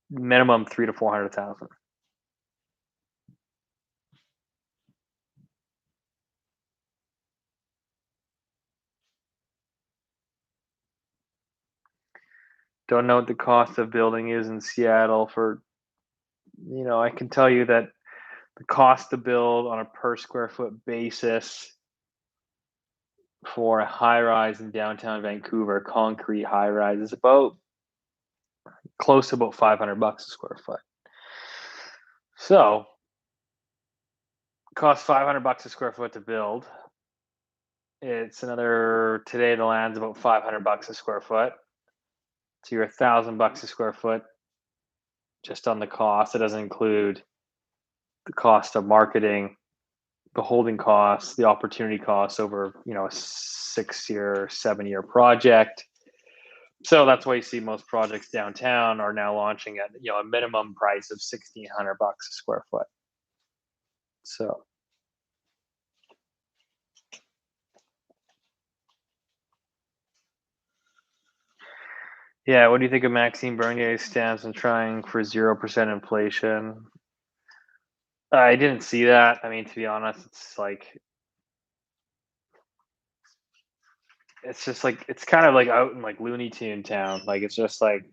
minimum 300 to 400,000. Don't know what the cost of building is in Seattle for. I can tell you that the cost to build on a per square foot basis for a high rise in downtown Vancouver, concrete high rise, is about close to about $500 a square foot. So, costs $500 a square foot to build. It's another today the land's about $500 a square foot. So you're $1,000 a square foot just on the cost. It doesn't include the cost of marketing, the holding costs, the opportunity costs over, a 6-year, 7-year project. So that's why you see most projects downtown are now launching at a minimum price of $1,600 a square foot. So yeah, what do you think of Maxime Bernier's stance on trying for 0% inflation? I didn't see that. I mean, to be honest, it's just like it's kind of like out in like Looney Tune town. Like it's just like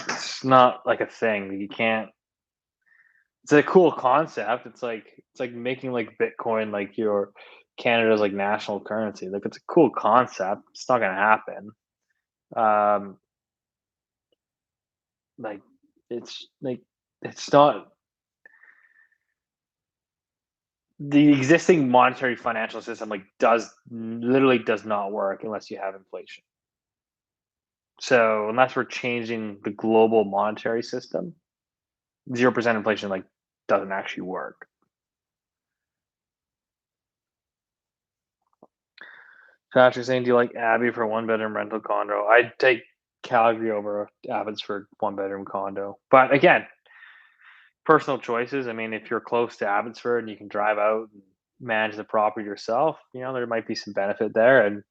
it's not like a thing. You can't. It's a cool concept. It's like making like Bitcoin like your Canada's like national currency. Like it's a cool concept. It's not gonna happen. Um, like it's not the existing monetary financial system like does not work unless you have inflation. So unless we're changing the global monetary system, 0% inflation like doesn't actually work. Patrick saying, "Do you like Abby for one bedroom rental condo?" I'd take Calgary over Abbotsford one bedroom condo, but again, personal choices. I mean, if you're close to Abbotsford and you can drive out and manage the property yourself, there might be some benefit there. And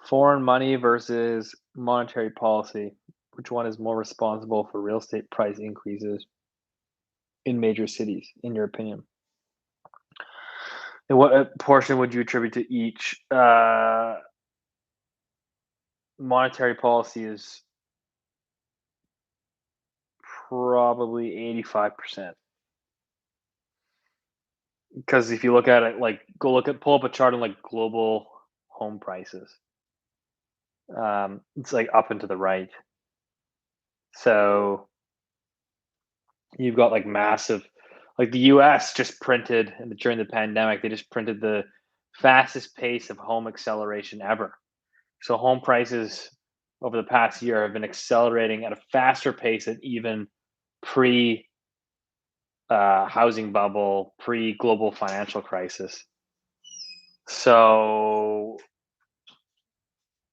foreign money versus monetary policy, which one is more responsible for real estate price increases in major cities, in your opinion? And what portion would you attribute to each? Monetary policy is probably 85%. Because if you look at it, like, pull up a chart on like global home prices. It's like up and to the right. So you've got like massive, like the US just printed during the pandemic, they just printed the fastest pace of home acceleration ever. So home prices over the past year have been accelerating at a faster pace than even pre housing bubble, pre global financial crisis. So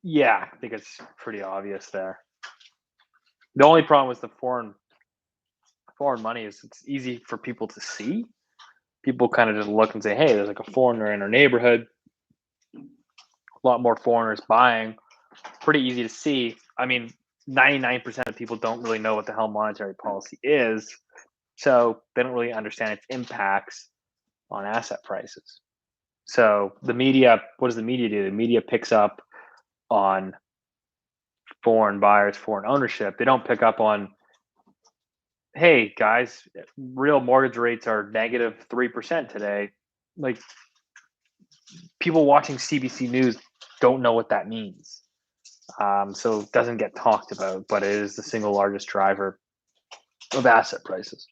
yeah, I think it's pretty obvious there. The only problem with the foreign money is it's easy for people to see. People kind of just look and say, "Hey, there's like a foreigner in our neighborhood. A lot more foreigners buying." Pretty easy to see. I mean, 99% of people don't really know what the hell monetary policy is, so they don't really understand its impacts on asset prices. So the media, what does the media do? The media picks up on foreign buyers, foreign ownership. They don't pick up on, hey guys, real mortgage rates are -3% today. Like, people watching CBC News don't know what that means. So it doesn't get talked about, but it is the single largest driver of asset prices.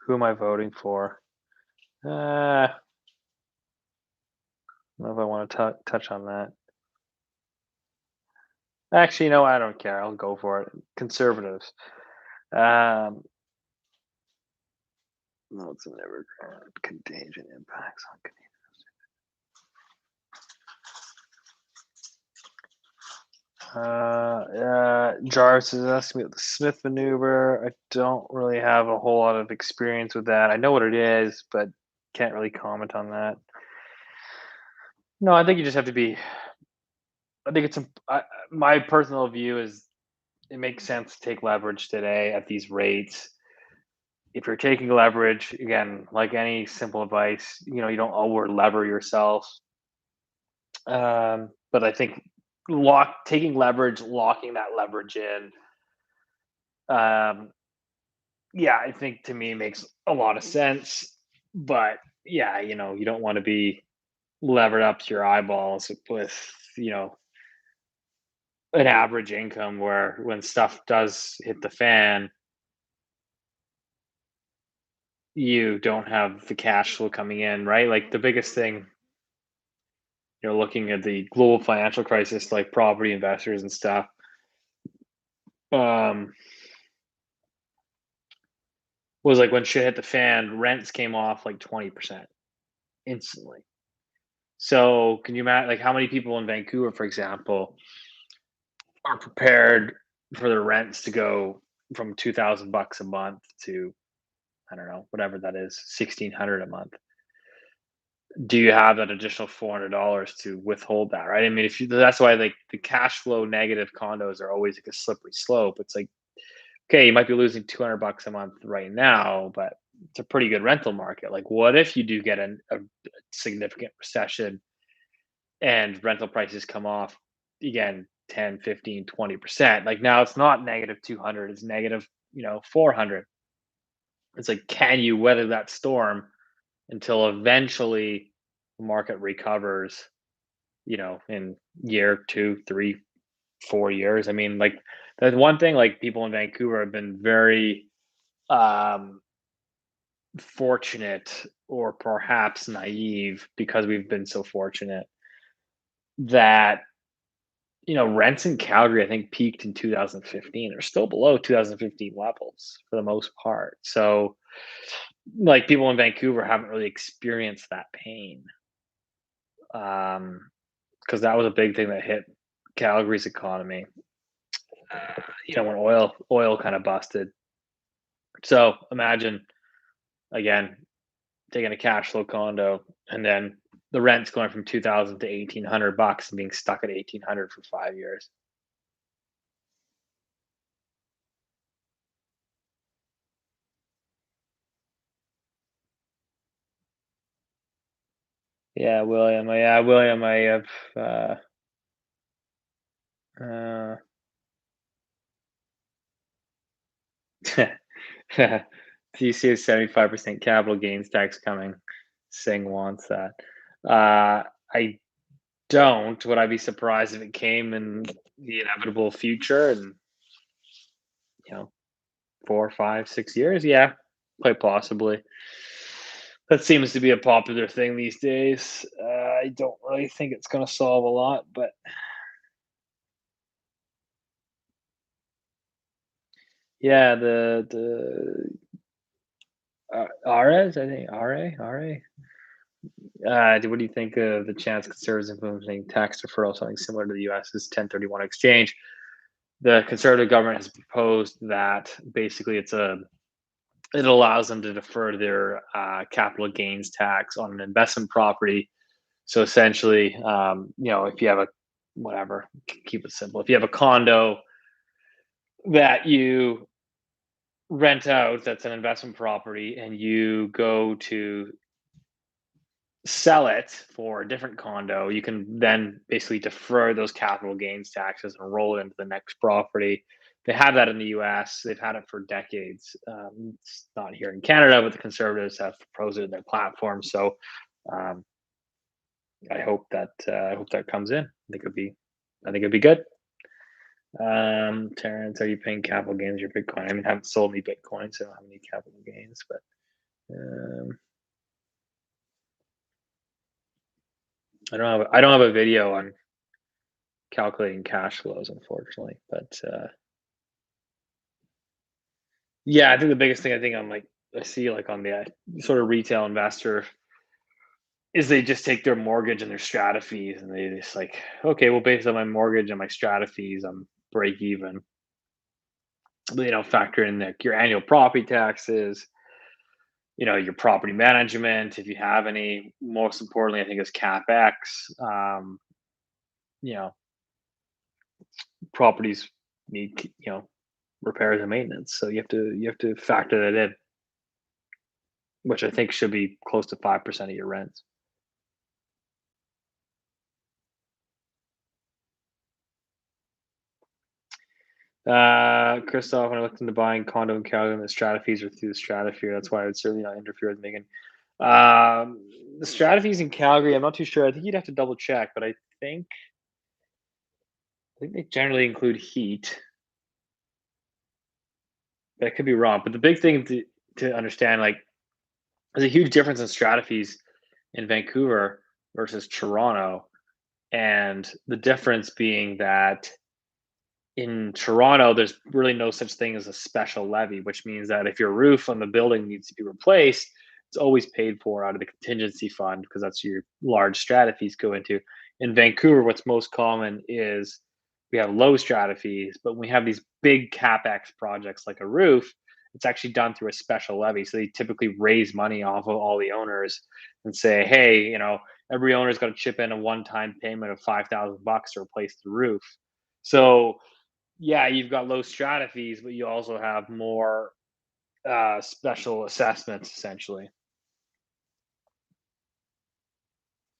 Who am I voting for? I don't know if I want to touch on that. Actually, no, I don't care. I'll go for it. Conservatives. Um, no, it's never contagion impacts on Jarvis is asking me about the Smith maneuver. I don't really have a whole lot of experience with that. I know what it is, but can't really comment on that. No, I think you just have to be. I think it's. My personal view is it makes sense to take leverage today at these rates. If you're taking leverage, again, like any simple advice, you don't over lever yourself. But I think taking leverage, locking that leverage in, um, yeah, I think to me makes a lot of sense. But yeah, you don't want to be levered up to your eyeballs with, you know, an average income where when stuff does hit the fan, you don't have the cash flow coming in, right? Like the biggest thing, looking at the global financial crisis, like property investors and stuff, um, was like when shit hit the fan, rents came off like 20% instantly. So can you imagine like how many people in Vancouver, for example, are prepared for their rents to go from $2,000 a month to, I don't know, whatever that is, 1,600 a month? Do you have that additional $400 to withhold that, right? I mean, if you, that's why like the cash flow negative condos are always like a slippery slope. It's like, okay, you might be losing $200 a month right now, but it's a pretty good rental market. Like, what if you do get a significant recession and rental prices come off again 10, 15, 20%? Like now it's not -200, it's negative, 400. It's like, can you weather that storm until eventually the market recovers, in year, 2, 3, 4 years? I mean, like, that's one thing, like, people in Vancouver have been very, um, fortunate or perhaps naive because we've been so fortunate that, rents in Calgary, I think, peaked in 2015. They're still below 2015 levels for the most part. So, like, people in Vancouver haven't really experienced that pain, because that was a big thing that hit Calgary's economy, when oil kinda busted. So, imagine, again, taking a cash flow condo and then the rent's going from 2,000 to 1,800 bucks and being stuck at 1,800 for 5 years. Yeah, William. Yeah, William. I have. Uh, do you see a 75% capital gains tax coming? Singh wants that. I don't. Would I be surprised if it came in the inevitable future and, you know, 4, 5, 6 years? Yeah, quite possibly. That seems to be a popular thing these days. I don't really think it's going to solve a lot, but yeah, the RAs, I think RA. What do you think of the chance conservatives implementing tax deferral, something similar to the U.S.'s 1031 exchange? The conservative government has proposed that basically it allows them to defer their capital gains tax on an investment property. So essentially, if you have a whatever. Keep it simple. If you have a condo that you rent out, that's an investment property, and you go to sell it for a different condo, you can then basically defer those capital gains taxes and roll it into the next property. They have that in the US. They've had it for decades. It's not here in Canada, but the Conservatives have proposed it in their platform. So um, I hope that comes in. I think it'd be good. Terrence, are you paying capital gains your Bitcoin? I mean, I haven't sold any Bitcoin, so I don't have any capital gains, but um, I don't have a video on calculating cash flows, unfortunately. But yeah, I think the biggest thing I see like on the sort of retail investor is they just take their mortgage and their strata fees and they just like, okay, well, based on my mortgage and my strata fees, I'm break even. Factor in like your annual property taxes, your property management, if you have any. Most importantly, I think is capex. Um, you know, Properties need repairs and maintenance, so you have to factor that in, which I think should be close to 5% of your rents. Christoph, when I looked into buying condo in Calgary, the strata fees are through the stratosphere. That's why I would certainly not interfere with making. The strata fees in Calgary, I'm not too sure. I think you'd have to double check, but I think they generally include heat. That could be wrong, but the big thing to understand, like, there's a huge difference in strata fees in Vancouver versus Toronto, and the difference being that in Toronto, there's really no such thing as a special levy, which means that if your roof on the building needs to be replaced, it's always paid for out of the contingency fund because that's your large strata fees go into. In Vancouver, what's most common is we have low strata fees, but when we have these big capex projects like a roof, it's actually done through a special levy. So they typically raise money off of all the owners and say, hey, every owner's got to chip in a one-time payment of $5,000 to replace the roof. So yeah, you've got low strata fees, but you also have more special assessments essentially.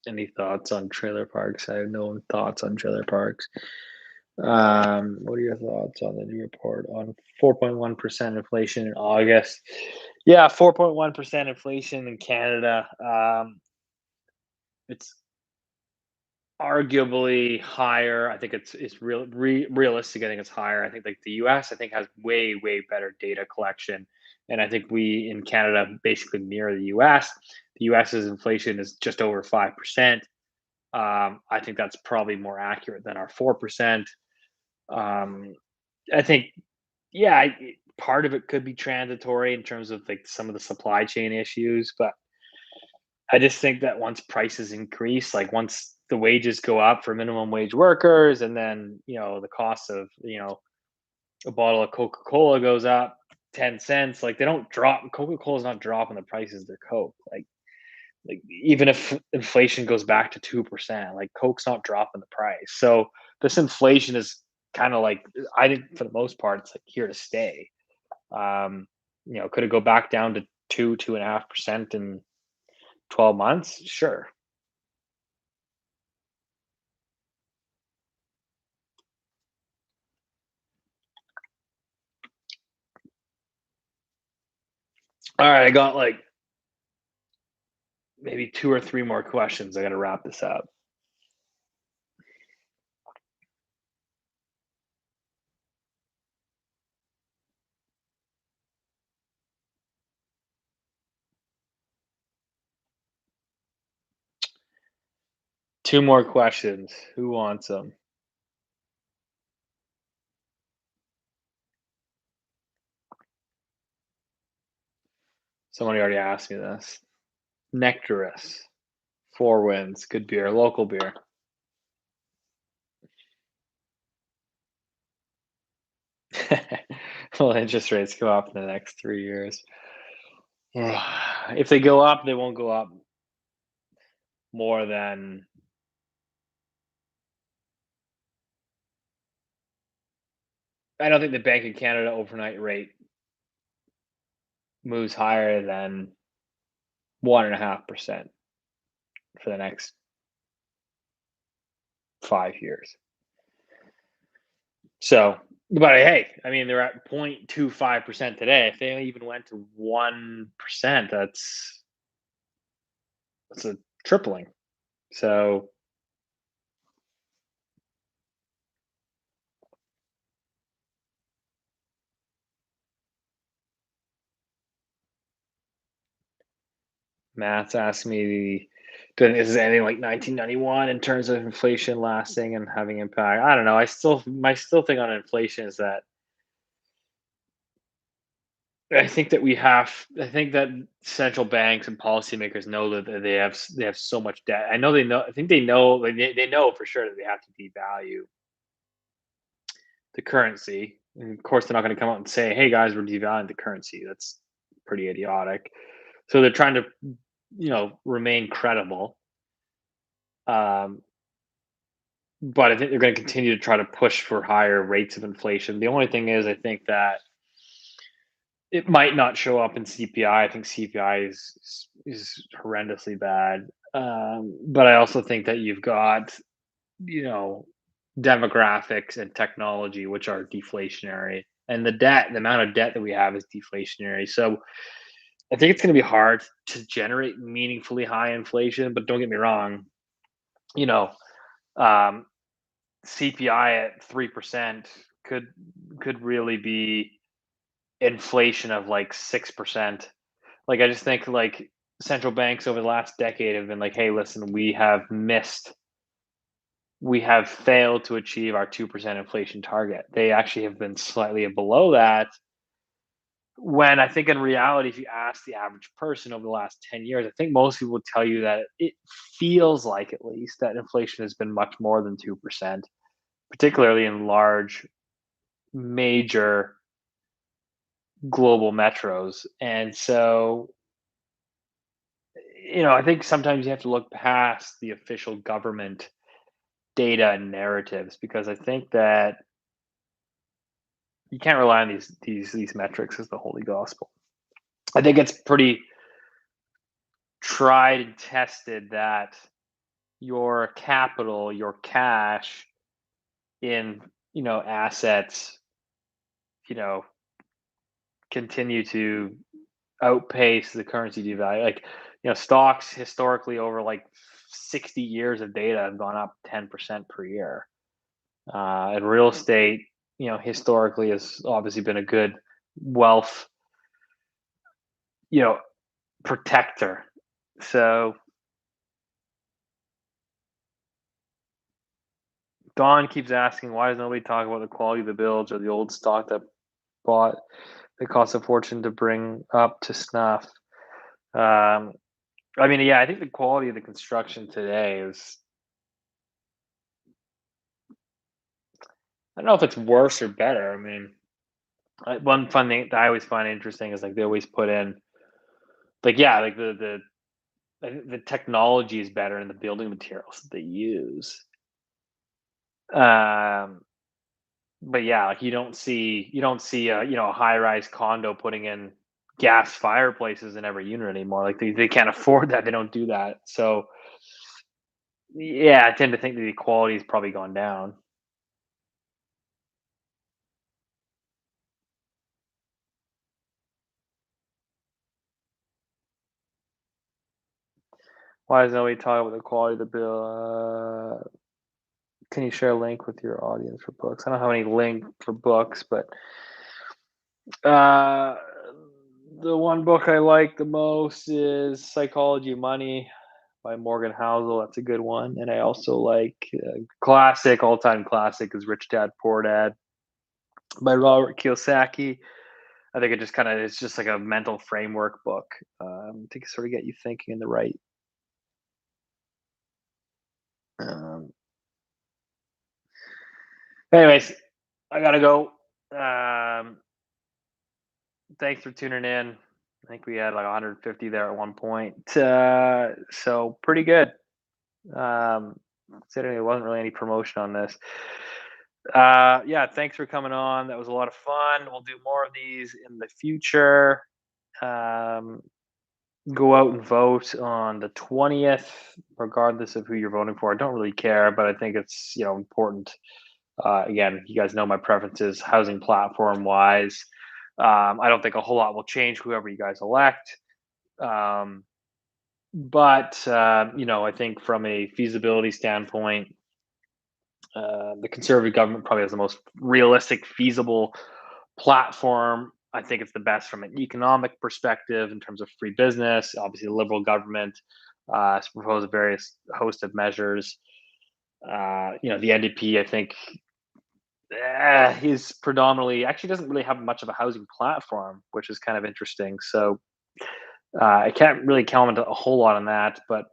Any thoughts on trailer parks? I have no thoughts on trailer parks. What are your thoughts on the new report on 4.1% inflation in August? Yeah, 4.1% inflation in Canada. It's arguably higher. I think it's realistic. I think it's higher. I think like the US, I think has way better data collection, and I think we in Canada basically mirror the US. The US's inflation is just over 5%. I think that's probably more accurate than our 4%. Um, I think yeah, part of it could be transitory in terms of like some of the supply chain issues, but I just think that once prices increase, like once the wages go up for minimum wage workers, and then the cost of a bottle of Coca Cola goes up 10 cents, like they don't drop. Coca Cola's not dropping the prices of their Coke. Like even if inflation goes back to 2%, like Coke's not dropping the price. So this inflation is kind of like I think for the most part it's like here to stay. Um, could it go back down to 2.5% in 12 months? Sure. All right, I got like maybe two or three more questions. I got to wrap this up. Two more questions. Who wants them? Somebody already asked me this. Nectarus, Four Winds, good beer, local beer. Well, interest rates go up in the next 3 years. If they go up, they won't go up more than I don't think the Bank of Canada overnight rate moves higher than 1.5% for the next 5 years. So, but hey, I mean, they're at 0.25% today. If they even went to 1%, that's a tripling. So, Matt's asked me, is anything like 1991 in terms of inflation lasting and having impact? I don't know. My still thing on inflation is that I think that central banks and policymakers know that they have so much debt. I know they know. I think they know. Like they know for sure that they have to devalue the currency. And of course, they're not going to come out and say, "Hey guys, we're devaluing the currency." That's pretty idiotic. So they're trying to, remain credible. Um, but I think they're going to continue to try to push for higher rates of inflation. The only thing is, I think that it might not show up in CPI. I think CPI is horrendously bad. But I also think that you've got, you know, demographics and technology which are deflationary, and the amount of debt that we have is deflationary. So I think it's going to be hard to generate meaningfully high inflation. But don't get me wrong, you know, um, CPI at 3% could could really be inflation of like 6%. Like, I just think, like, central banks over the last decade have been like, "Hey, listen, we have failed to achieve our 2% inflation target." They actually have been slightly below that, when I think in reality, if you ask the average person over the last 10 years, I think most people would tell you that it feels like, at least, that inflation has been much more than 2%, particularly in large, major global metros. And so, I think sometimes you have to look past the official government data and narratives, because I think that you can't rely on these metrics as the holy gospel. I think it's pretty tried and tested that your capital, your cash in, assets, you know, continue to outpace the currency devalue. Like, stocks historically over like 60 years of data have gone up 10% per year. And real estate, historically has obviously been a good wealth, you know, protector. So Don keeps asking, why does nobody talk about the quality of the builds or the old stock that bought that cost a fortune to bring up to snuff? Um, I mean, yeah, I think the quality of the construction today is, I don't know if it's worse or better. I mean, one fun thing that I always find interesting is, like, they always put in, like, yeah, like the technology is better in the building materials that they use. Um, but yeah, like, you don't see a high rise condo putting in gas fireplaces in every unit anymore. Like, they can't afford that. They don't do that. So yeah, I tend to think that the quality has probably gone down. Why does nobody talk about the quality of the bill? Can you share a link with your audience for books? I don't have any link for books, but uh, the one book I like the most is Psychology of Money by Morgan Housel. That's a good one. And I also like, classic, all time classic is Rich Dad Poor Dad by Robert Kiyosaki. I think it's just like a mental framework book, to sort of get you thinking in the right. Um, Anyways, I gotta go. Um, Thanks for tuning in. I think we had like 150 there at one point. So pretty good. Considering there wasn't really any promotion on this. Yeah, thanks for coming on. That was a lot of fun. We'll do more of these in the future. Um, Go out and vote on the 20th, regardless of who you're voting for. I don't really care, but I think it's important. Again, you guys know my preferences, housing platform wise. I don't think a whole lot will change whoever you guys elect. Um, but I think from a feasibility standpoint, the conservative government probably has the most realistic, feasible platform. I think it's the best from an economic perspective in terms of free business. Obviously, the liberal government has proposed a various host of measures. The NDP, I think, is predominantly actually doesn't really have much of a housing platform, which is kind of interesting. So I can't really comment a whole lot on that, but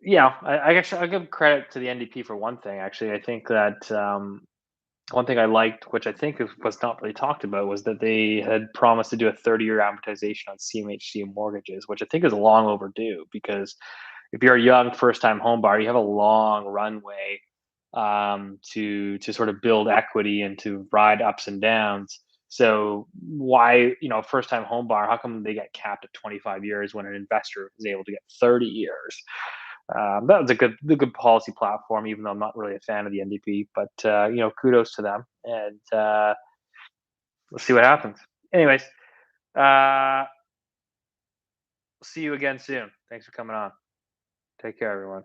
yeah, I guess I'll give credit to the NDP for one thing. Actually, I think that one thing I liked, which I think was not really talked about, was that they had promised to do a 30-year amortization on CMHC mortgages, which I think is long overdue. Because if you're a young first-time home buyer, you have a long runway to sort of build equity and to ride ups and downs. So why, a first-time home buyer, how come they get capped at 25 years when an investor is able to get 30 years? That was a good policy platform, even though I'm not really a fan of the NDP. But kudos to them, and we'll see what happens. Anyways, uh, see you again soon. Thanks for coming on. Take care, everyone.